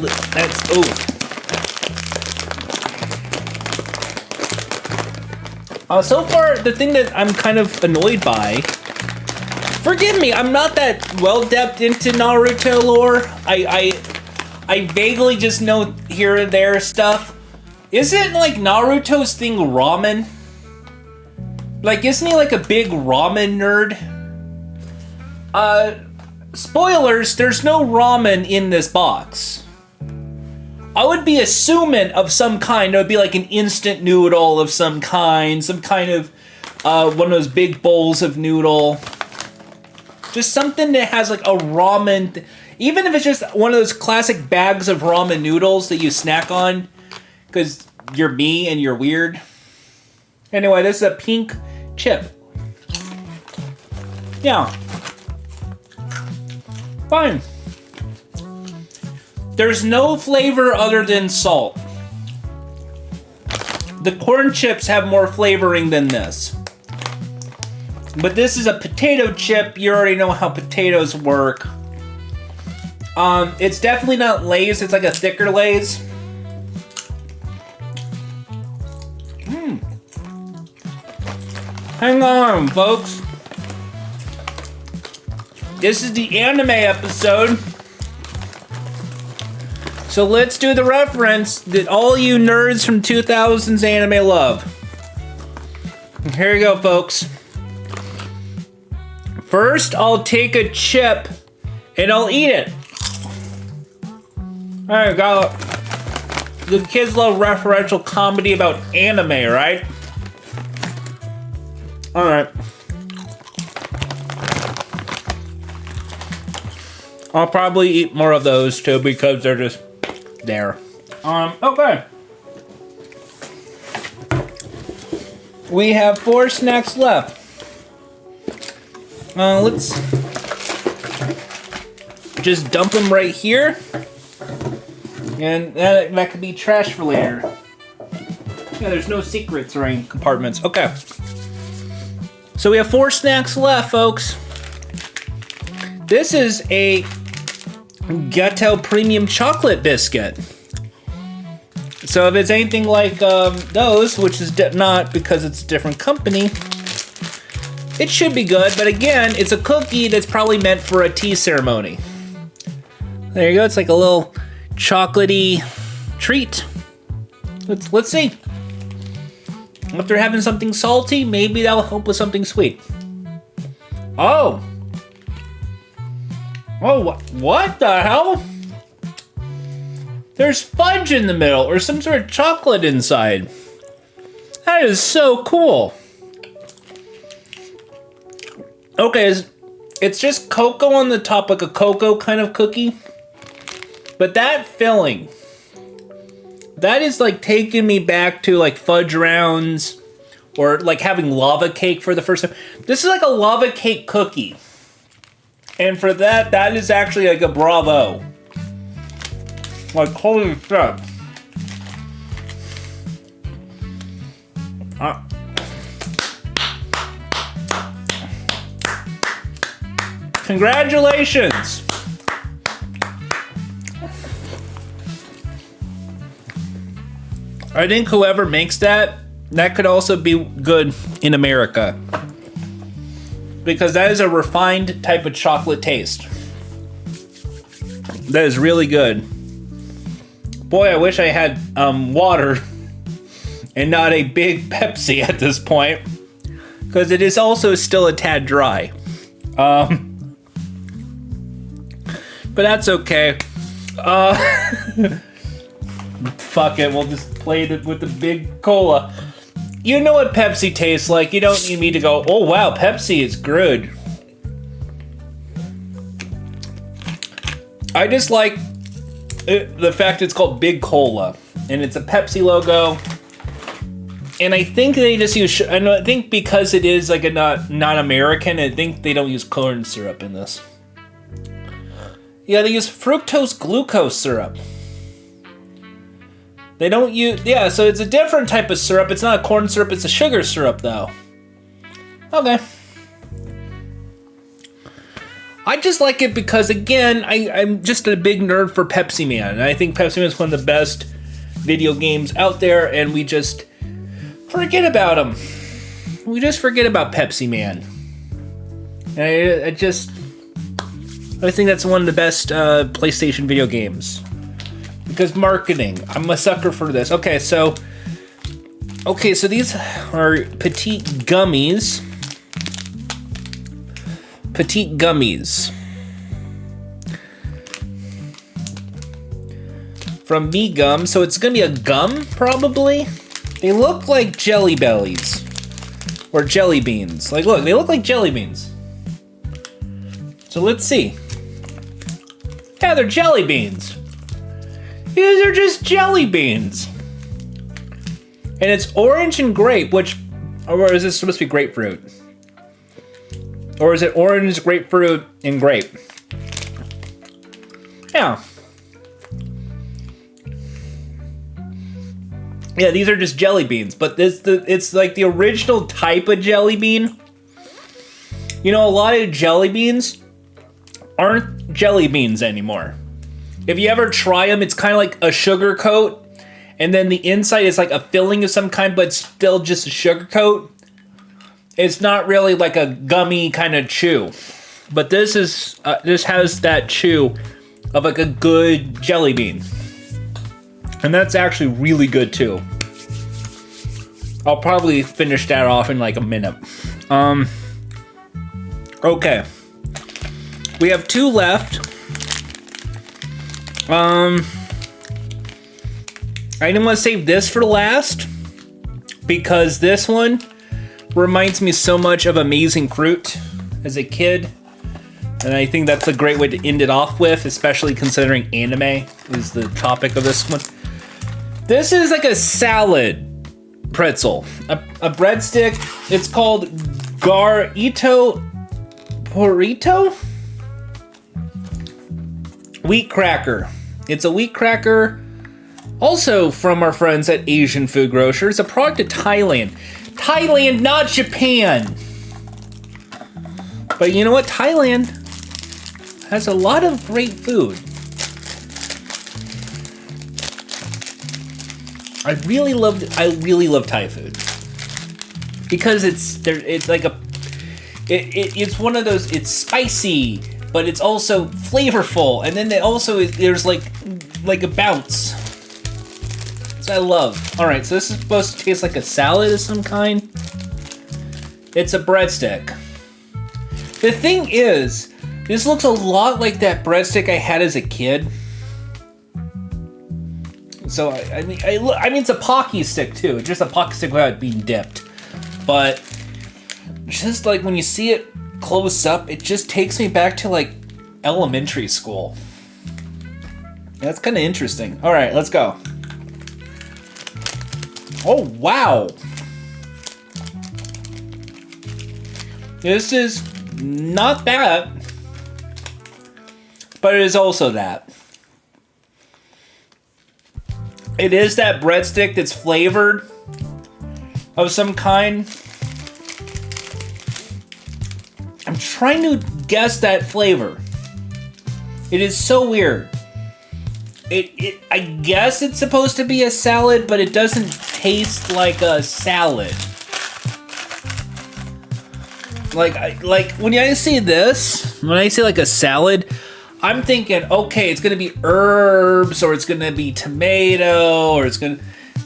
so far, the thing that I'm kind of annoyed by, forgive me, I'm not that well-depth into Naruto lore. I vaguely just know here and there stuff. Isn't, like, Naruto's thing ramen? Like, isn't he, like, a big ramen nerd? Spoilers, there's no ramen in this box. I would be assuming of some kind. It would be like an instant noodle of some kind of one of those big bowls of noodle. Just something that has like a ramen. Even if it's just one of those classic bags of ramen noodles that you snack on because you're me and you're weird. Anyway, this is a pink chip. Yeah. Fine. There's no flavor other than salt. The corn chips have more flavoring than this. But this is a potato chip. You already know how potatoes work. It's definitely not Lay's. It's like a thicker Lay's. Hang on, folks. This is the anime episode. So let's do the reference that all you nerds from 2000s anime love. Here you go, folks. First, I'll take a chip and I'll eat it. There you go. The kids love referential comedy about anime, right? Alright. I'll probably eat more of those too because they're just there. Okay. We have 4 snacks left. Let's just dump them right here. And that could be trash for later. Yeah, there's no secrets or any compartments. Okay. So we have 4 snacks left, folks. This is a Ghetto Premium Chocolate Biscuit. So if it's anything like those, which is not because it's a different company, it should be good. But again, it's a cookie that's probably meant for a tea ceremony. There you go. It's like a little chocolatey treat. Let's see. After having something salty, maybe that'll help with something sweet. Oh. Oh, what the hell? There's fudge in the middle, or some sort of chocolate inside. That is so cool. Okay, it's just cocoa on the top, like a cocoa kind of cookie. But that filling, that is like taking me back to like fudge rounds or like having lava cake for the first time. This is like a lava cake cookie. And for that, that is actually like a bravo. Like, holy shit. Congratulations. I think whoever makes that could also be good in America. Because that is a refined type of chocolate taste. That is really good. Boy, I wish I had water and not a big Pepsi at this point. Because it is also still a tad dry. But that's okay. Fuck it, we'll just play it with the big cola. You know what Pepsi tastes like. You don't need me to go, oh wow, Pepsi is good. I just like the fact it's called Big Cola. And it's a Pepsi logo. And I think they just use, I think because it is like a not American, I think they don't use corn syrup in this. Yeah, they use fructose glucose syrup. They don't use, yeah, so it's a different type of syrup. It's not a corn syrup, it's a sugar syrup, though. Okay. I just like it because, again, I'm just a big nerd for Pepsi Man. And I think Pepsi Man is one of the best video games out there, and we just forget about them. We just forget about Pepsi Man. And I think that's one of the best PlayStation video games. Because marketing, I'm a sucker for this. Okay, so these are petite gummies. Petite gummies. From Me Gum, so it's gonna be a gum, probably? They look like Jelly Bellies. Or jelly beans. Like, look, they look like jelly beans. So let's see. Yeah, they're jelly beans. These are just jelly beans. And it's orange and grape, or is this supposed to be grapefruit? Or is it orange, grapefruit, and grape? Yeah. Yeah, these are just jelly beans, but it's like the original type of jelly bean. You know, a lot of jelly beans aren't jelly beans anymore. If you ever try them, it's kind of like a sugar coat, and then the inside is like a filling of some kind, but still just a sugar coat. It's not really like a gummy kind of chew, but this has that chew of like a good jelly bean, and that's actually really good too. I'll probably finish that off in like a minute. Okay, we have 2 left. I didn't want to save this for last because this one reminds me so much of Amazing Fruit as a kid. And I think that's a great way to end it off with, especially considering anime is the topic of this one. This is like a salad pretzel, a breadstick. It's called Garito Burrito? Wheat cracker. It's a wheat cracker Also from our friends at Asian Food Grocers, a product of Thailand. Thailand, not Japan. But you know what? Thailand has a lot of great food. I really love Thai food because it's like it's one of those. It's spicy, but it's also flavorful, and then there's like a bounce. So I love. All right, so this is supposed to taste like a salad of some kind. It's a breadstick. The thing is, this looks a lot like that breadstick I had as a kid. So I mean, it's a Pocky stick too. It's just a Pocky stick without being dipped. But just like when you see it close up, it just takes me back to like elementary school. That's kind of interesting. All right, let's go. Oh wow! This is not that, but it is also that. It is that breadstick that's flavored of some kind. I'm trying to guess that flavor. It is so weird. I guess it's supposed to be a salad, but it doesn't taste like a salad. Like when I see this, when I say like a salad, I'm thinking, okay, it's gonna be herbs, or it's gonna be tomato, or it's gonna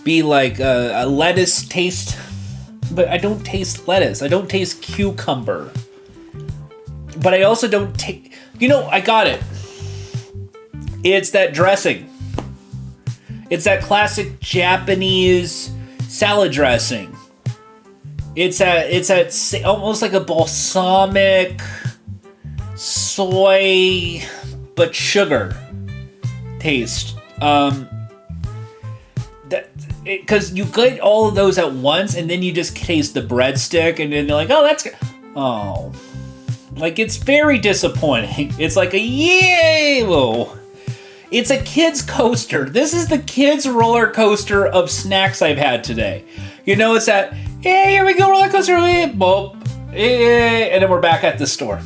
be like a lettuce taste. But I don't taste lettuce. I don't taste cucumber. But I also don't taste. You know, I got it. It's that dressing. It's that classic Japanese salad dressing. It's that almost like a balsamic soy, but sugar taste. Because you get all of those at once, and then you just taste the breadstick, and then you're like, oh, that's good. Oh, like it's very disappointing. It's like a yay! Whoa. It's a kid's coaster. This is the kid's roller coaster of snacks I've had today. You know, it's that, hey, here we go, roller coaster, boop, hey, and then we're back at the store.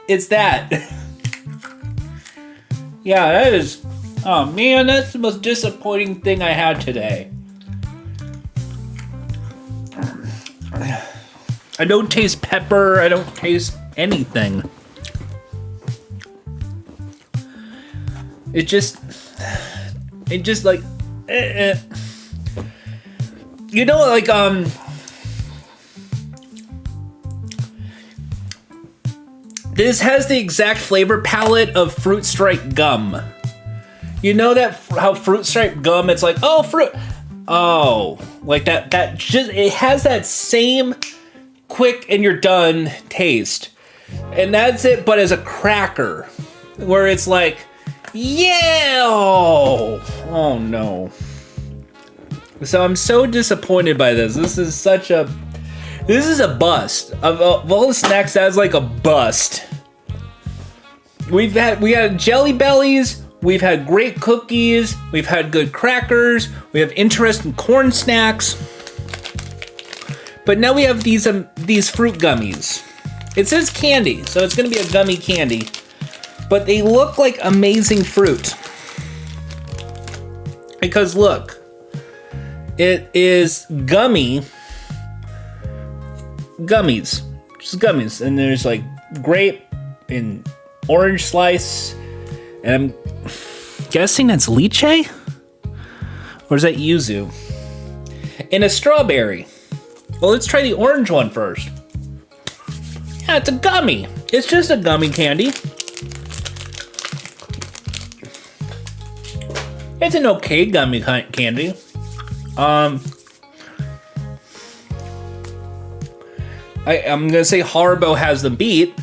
It's that. Yeah, that is, oh man, that's the most disappointing thing I had today. I don't taste pepper, I don't taste anything. It just like, you know, like, this has the exact flavor palette of Fruit Stripe gum. You know that, how Fruit Stripe gum, it's like, oh, fruit, oh, like that just, it has that same quick and you're done taste. And that's it, but as a cracker, where it's like, yeah! Oh no. So I'm so disappointed by this. This is a bust. Of all the snacks, that's like a bust. We had Jelly Bellies, we've had great cookies, we've had good crackers, we have interesting corn snacks. But now we have these fruit gummies. It says candy, so it's gonna be a gummy candy. But they look like amazing fruit. Because look, it is gummies, just gummies. And there's like grape and orange slice. And I'm guessing that's lychee? Or is that yuzu? And a strawberry. Well, let's try the orange one first. Yeah, it's a gummy. It's just a gummy candy. It's an okay gummy candy. I'm gonna say Haribo has the beat,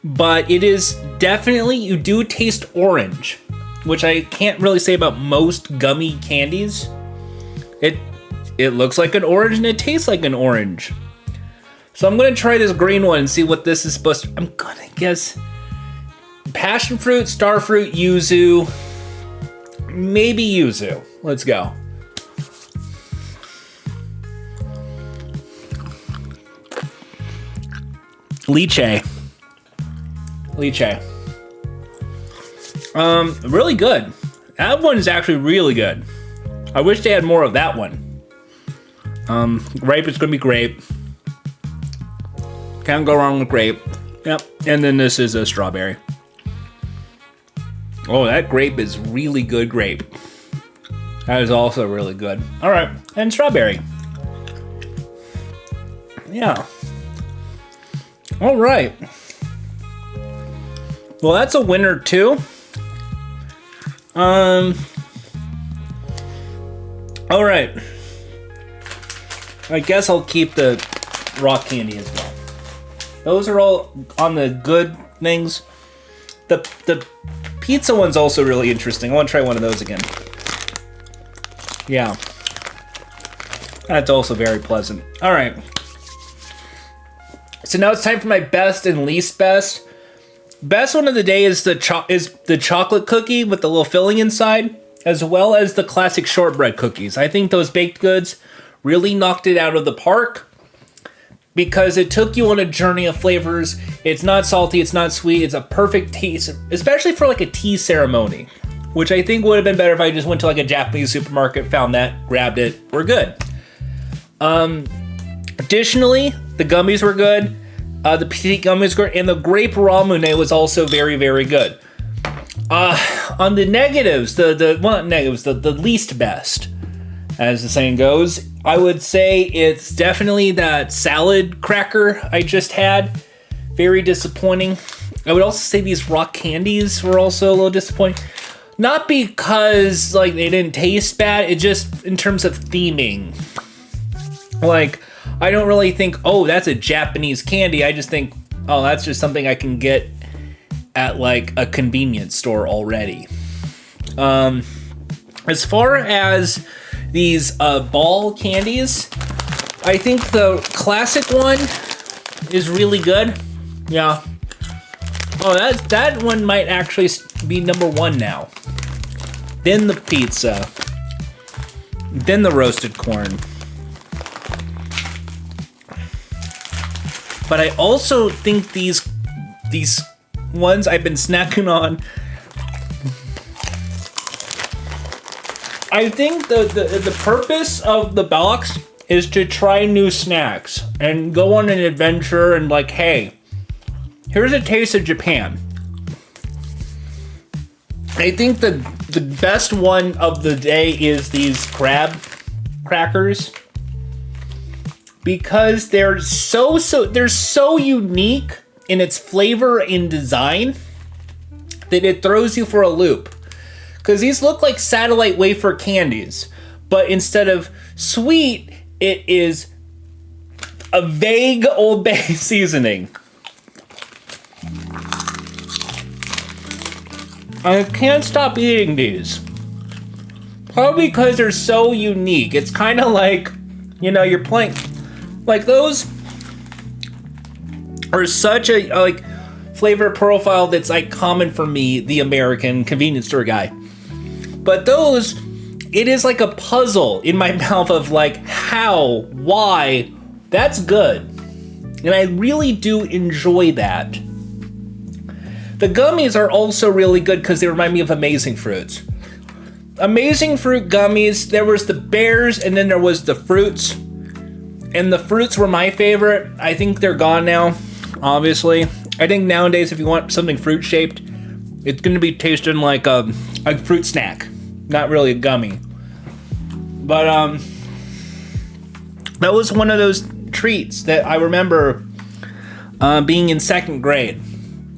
but it is definitely, you do taste orange, which I can't really say about most gummy candies. It looks like an orange and it tastes like an orange. So I'm gonna try this green one and see what this is supposed to, I'm gonna guess passion fruit, star fruit, yuzu, maybe yuzu. Let's go. Lychee. Really good. That one is actually really good. I wish they had more of that one. Grape is gonna be grape. Can't go wrong with grape. Yep. And then this is a strawberry. Oh, that grape is really good grape. That is also really good. All right, and strawberry. Yeah. All right. Well, that's a winner too. All right. I guess I'll keep the rock candy as well. Those are all on the good things. The pizza one's also really interesting. I want to try one of those again. Yeah. That's also very pleasant. All right. So now it's time for my best and least best. Best one of the day is the chocolate cookie with the little filling inside, as well as the classic shortbread cookies. I think those baked goods really knocked it out of the park because it took you on a journey of flavors. It's not salty, it's not sweet, it's a perfect taste, especially for like a tea ceremony, which I think would have been better if I just went to like a Japanese supermarket, found that, grabbed it, we're good. Additionally, the gummies were good. The petite gummies were good, and the grape ramune was also very, very good. On the negatives, the least best, as the saying goes, I would say it's definitely that salad cracker I just had. Very disappointing. I would also say these rock candies were also a little disappointing. Not because like they didn't taste bad, it just in terms of theming. Like, I don't really think, oh, that's a Japanese candy. I just think, oh, that's just something I can get at like a convenience store already. As far as these ball candies, I think the classic one is really good. Yeah. Oh, that one might actually be number one now. Then the pizza. Then the roasted corn. But I also think these ones I've been snacking on, I think the purpose of the box is to try new snacks and go on an adventure and like, hey, here's a taste of Japan. I think the best one of the day is these crab crackers, because they're so unique in its flavor and design that it throws you for a loop. Because these look like satellite wafer candies, but instead of sweet, it is a vague Old Bay seasoning. I can't stop eating these. Probably because they're so unique. It's kind of like, you know, you're playing... Like, those are such a like flavor profile that's like common for me, the American convenience store guy. But those, it is like a puzzle in my mouth of like, how, why, that's good. And I really do enjoy that. The gummies are also really good because they remind me of Amazing Fruits. Amazing Fruit gummies, there was the bears and then there was the fruits. And the fruits were my favorite. I think they're gone now, obviously. I think nowadays if you want something fruit shaped, it's going to be tasting like a fruit snack, not really a gummy. But that was one of those treats that I remember being in second grade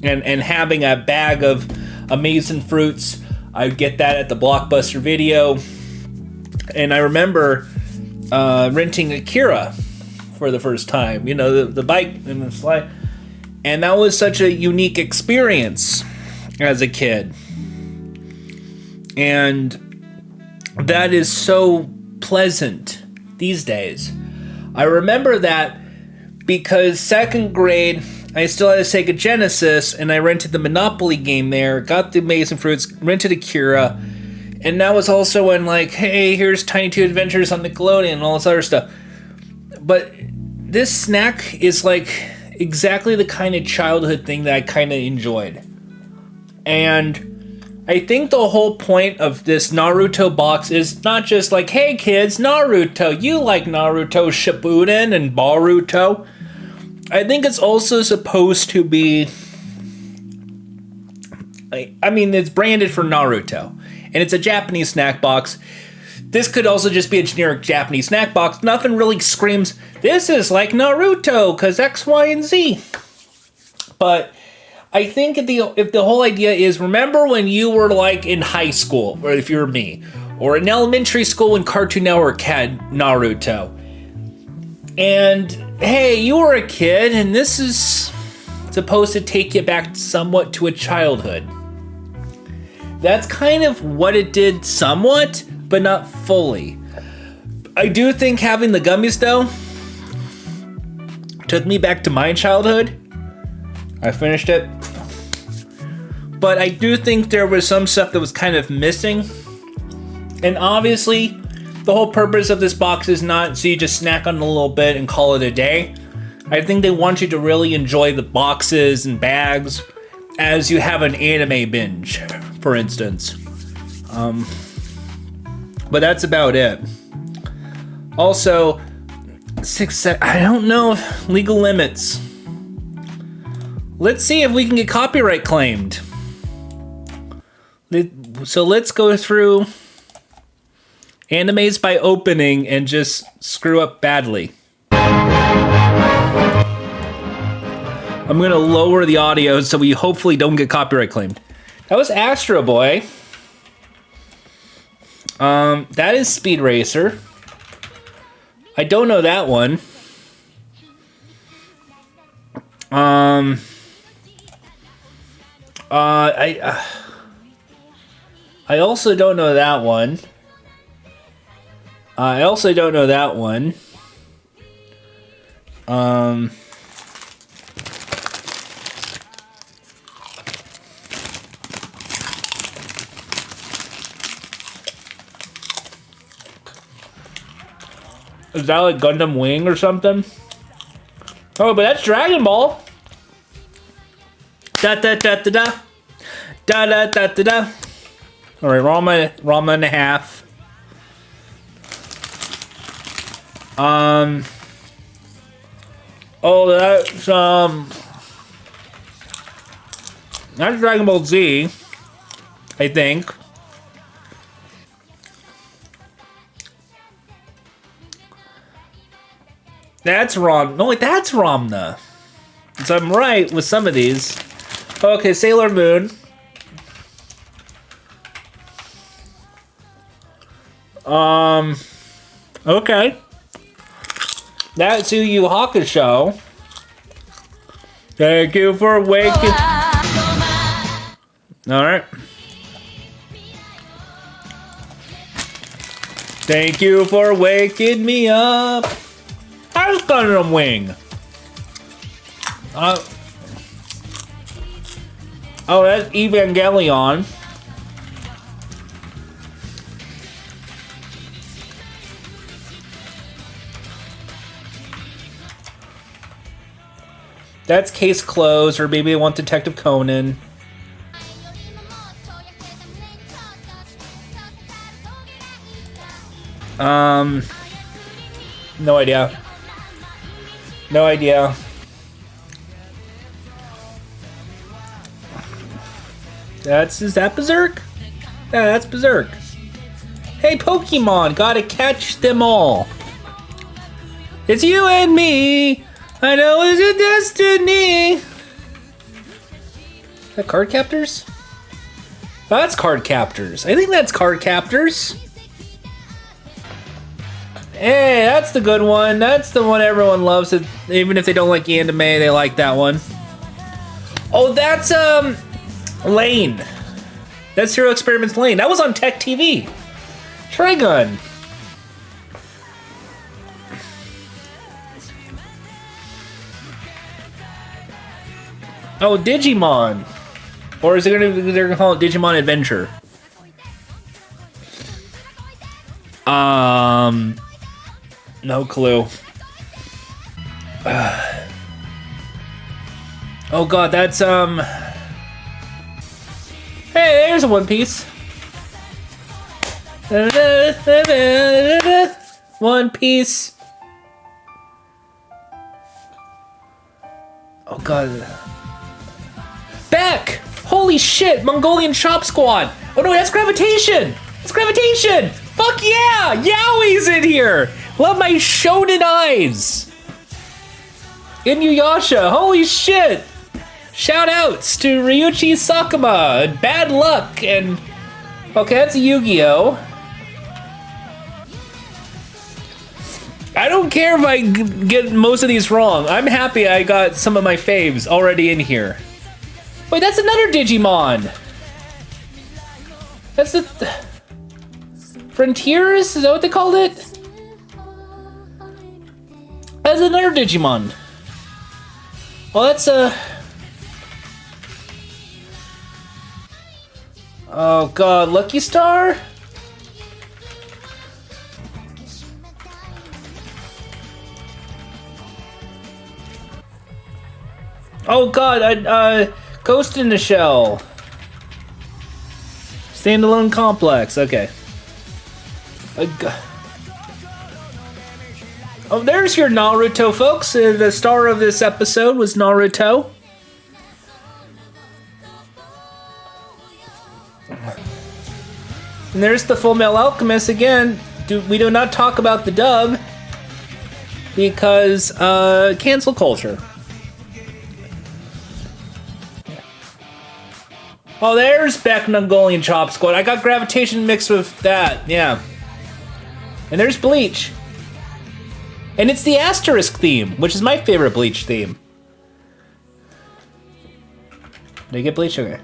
and having a bag of Amazing Fruits. I'd get that at the Blockbuster Video. And I remember renting Akira for the first time, you know, the bike and the slide. And that was such a unique experience as a kid. And that is so pleasant these days. I remember that because second grade, I still had a Sega Genesis and I rented the Monopoly game there, got the Amazing Fruits, rented Akira, And that was also when, like, hey, here's Tiny Toon Adventures on Nickelodeon and all this other stuff. But this snack is, like, exactly the kind of childhood thing that I kind of enjoyed. And I think the whole point of this Naruto box is not just like, hey, kids, Naruto, you like Naruto Shippuden and Baruto. I think it's also supposed to be... I mean, it's branded for Naruto, and it's a Japanese snack box. This could also just be a generic Japanese snack box. Nothing really screams, this is like Naruto, because X, Y, and Z. But I think if the whole idea is, remember when you were like in high school, or if you're me, or in elementary school when Cartoon Network had Naruto. And hey, you were a kid, and this is supposed to take you back somewhat to a childhood. That's kind of what it did somewhat, but not fully. I do think having the gummies, though, took me back to my childhood. I finished it. But I do think there was some stuff that was kind of missing. And obviously, the whole purpose of this box is not so you just snack on a little bit and call it a day. I think they want you to really enjoy the boxes and bags as you have an anime binge, for instance. But that's about it. Also, I don't know, legal limits. Let's see if we can get copyright claimed. So let's go through animes by opening and just screw up badly. I'm gonna lower the audio so we hopefully don't get copyright claimed. That was Astro Boy. That is Speed Racer. I don't know that one. I also don't know that one. I also don't know that one. Is that like Gundam Wing or something? Oh, but that's Dragon Ball. Da da da da da. Da da da da da. Alright, Rama and a half. Oh, that's Dragon Ball Z, I think. That's Ram. No, wait, that's Ramna. So I'm right with some of these. Okay, Sailor Moon. Okay. That's Yu Yu Hakusho. Thank you for waking. Alright. Thank you for waking me up. How's Gundam Wing? Oh, that's Evangelion. That's Case Closed, or maybe I want Detective Conan. No idea. No idea. Is that Berserk? Yeah, that's Berserk. Hey, Pokemon, gotta catch them all. It's you and me. I know it's a destiny. Is that Card Captors? Oh, that's Card Captors. I think that's Card Captors. Hey, that's the good one. That's the one everyone loves. Even if they don't like anime, they like that one. Oh, that's Lane. That's Hero Experiments Lane. That was on Tech TV. Trigun. Oh, Digimon. Or is it they're gonna call it Digimon Adventure? No clue. Oh god, that's Hey, there's a One Piece. One Piece. Oh god. Beck! Holy shit, Mongolian Chop Squad! Oh no, that's Gravitation! It's Gravitation! Fuck yeah! Yowie's in here! Love my shonen eyes! Inuyasha, holy shit! Shout outs to Ryuichi Sakuma and Bad Luck and... Okay, that's Yu-Gi-Oh! I don't care if I get most of these wrong. I'm happy I got some of my faves already in here. Wait, that's another Digimon! That's the... Frontiers? Is that what they called it? That's another Digimon. Well, that's a... Oh god, Lucky Star? Oh god, Ghost in the Shell. Standalone Complex, okay. Oh, there's your Naruto, folks. The star of this episode was Naruto. And there's the Full Metal Alchemist again. We do not talk about the dub because cancel culture. Oh, there's Beck Mongolian Chop Squad. I got Gravitation mixed with that, yeah. And there's Bleach. And it's the Asterisk theme, which is my favorite Bleach theme. Did I get Bleach? Okay.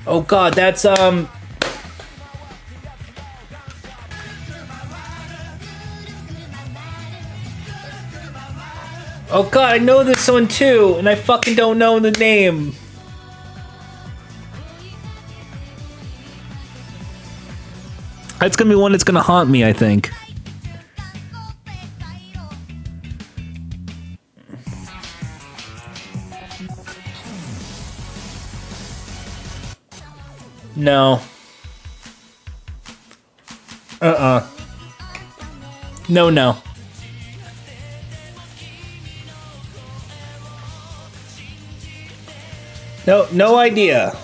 Oh god, that's Oh god, I know this one too, and I fucking don't know the name. That's gonna be one that's gonna haunt me, I think. No. No, no. No, no idea.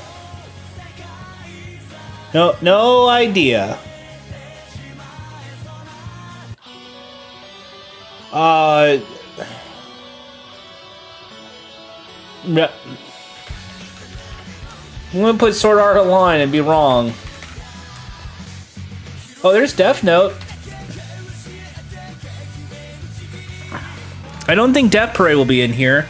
No idea. Yeah. I'm gonna put Sword Art Online and be wrong. Oh, there's Death Note. I don't think Death Parade will be in here.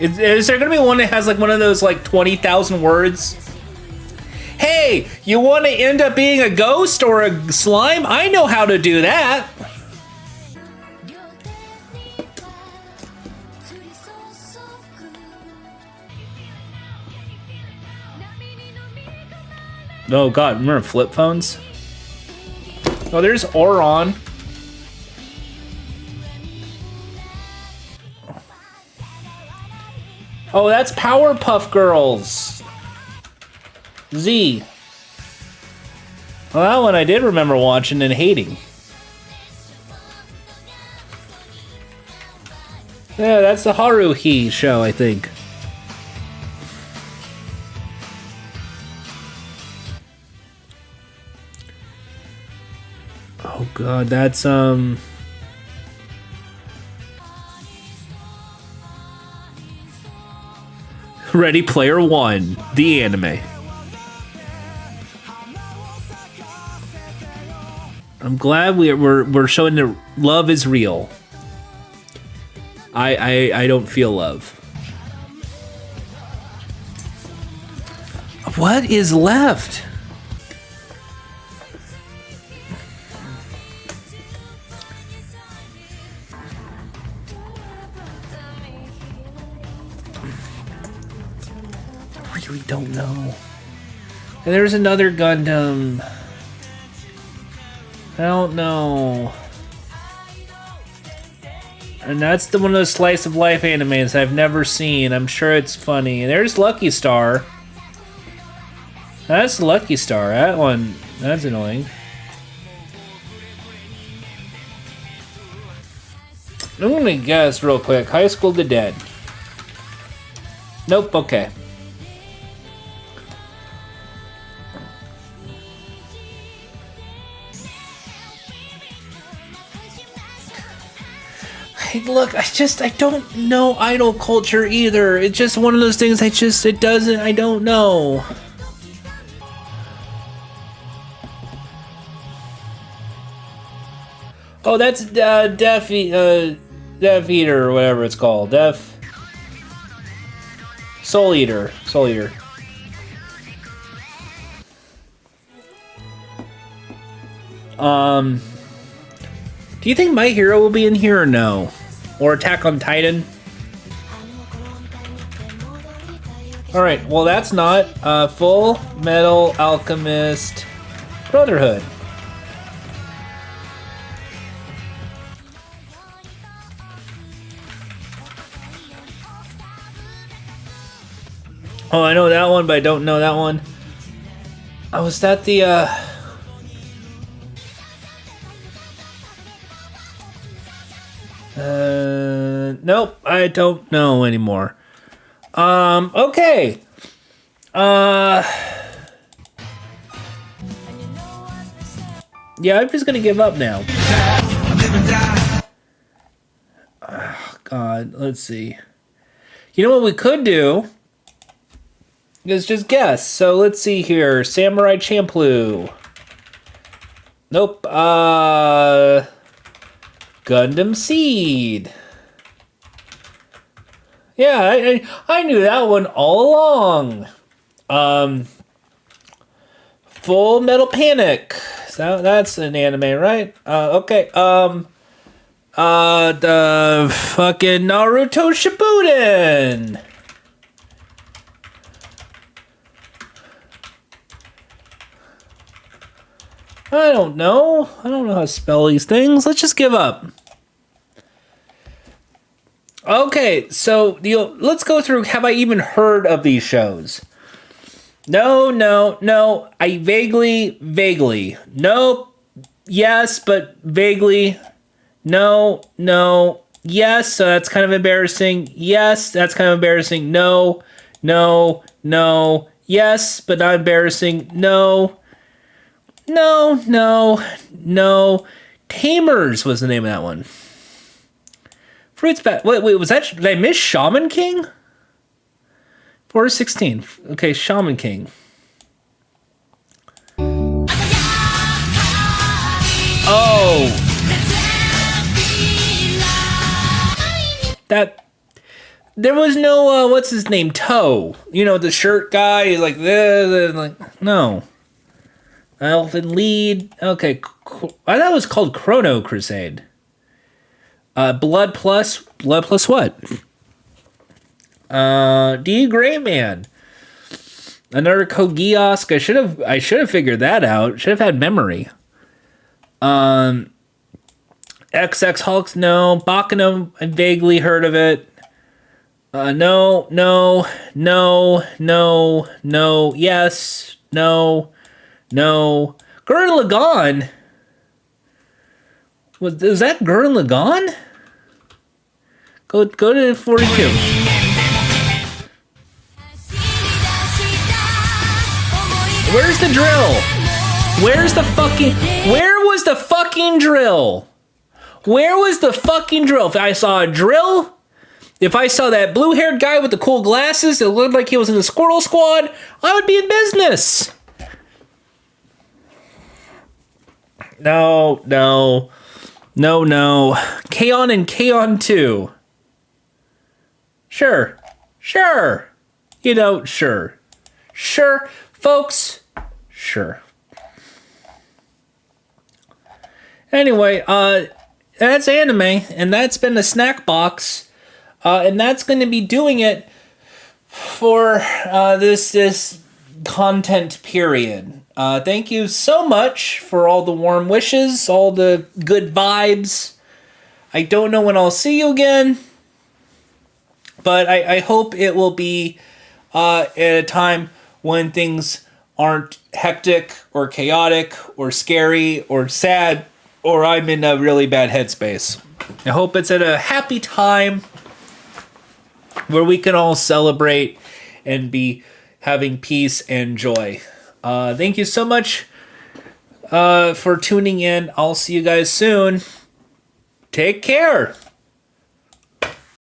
Is there gonna be one that has like one of those like 20,000 words? Hey, you want to end up being a ghost or a slime? I know how to do that. Oh god, remember flip phones? Oh, there's Oron. Oh, that's Powerpuff Girls. Z. Well, that one I did remember watching and hating. Yeah, that's the Haruhi show, I think. Oh god, that's Ready Player One, the anime. I'm glad we're showing that love is real. I don't feel love. What is left? really don't know. And there's another Gundam. I don't know. And that's the one of those slice of life animes I've never seen. I'm sure it's funny. And there's Lucky Star. That's Lucky Star. That one, that's annoying. I'm gonna guess real quick. High School of the Dead. Nope, okay. Hey, look, I don't know idol culture either. It's just one of those things I don't know. Oh, that's Deaf Eater or whatever it's called. Soul Eater. Soul Eater. Do you think My Hero will be in here or no? Or Attack on Titan? Alright, well that's not Full Metal Alchemist Brotherhood. Oh, I know that one, but I don't know that one. Oh, was that the, nope, I don't know anymore. Okay. Yeah, I'm just gonna give up now. Oh, God, let's see. You know what we could do? Is just guess. So let's see here. Samurai Champloo. Nope. Gundam Seed. Yeah, I knew that one all along. Full Metal Panic. So that's an anime, right? Okay. The fucking Naruto Shippuden. I don't know. I don't know how to spell these things. Let's just give up. Okay, so let's go through. Have I even heard of these shows? No. I vaguely. Nope. Yes, but vaguely. No. Yes, so that's kind of embarrassing. Yes, that's kind of embarrassing. No. Yes, but not embarrassing. No. Tamers was the name of that one. Fruits Bat. Wait, was that? Did I miss Shaman King? 416. Okay, Shaman King. Oh. That. There was no, what's his name? Toe. You know, the shirt guy. He's like, no. Elfin Lead. Okay. I thought it was called Chrono Crusade. Blood plus what? D Gray Man. Another Kogiosk. I should have figured that out. Should have had memory. XX Hulks, no. Bakuno, I vaguely heard of it. No. Yes. No. Gurren Lagann? Was that Gurren Lagann? Go to 42. Where's the drill? Where was the fucking drill? Where was the fucking drill? If I saw a drill, if I saw that blue-haired guy with the cool glasses that looked like he was in the Squirrel Squad, I would be in business. No. K-On! And K-On! 2. Sure. You know, sure. Folks, sure. Anyway, that's anime, and that's been the snack box, and that's going to be doing it for this content period. Thank you so much for all the warm wishes, all the good vibes. I don't know when I'll see you again, but I hope it will be at a time when things aren't hectic or chaotic or scary or sad, or I'm in a really bad headspace. I hope it's at a happy time where we can all celebrate and be having peace and joy. Thank you so much for tuning in. I'll see you guys soon. Take care.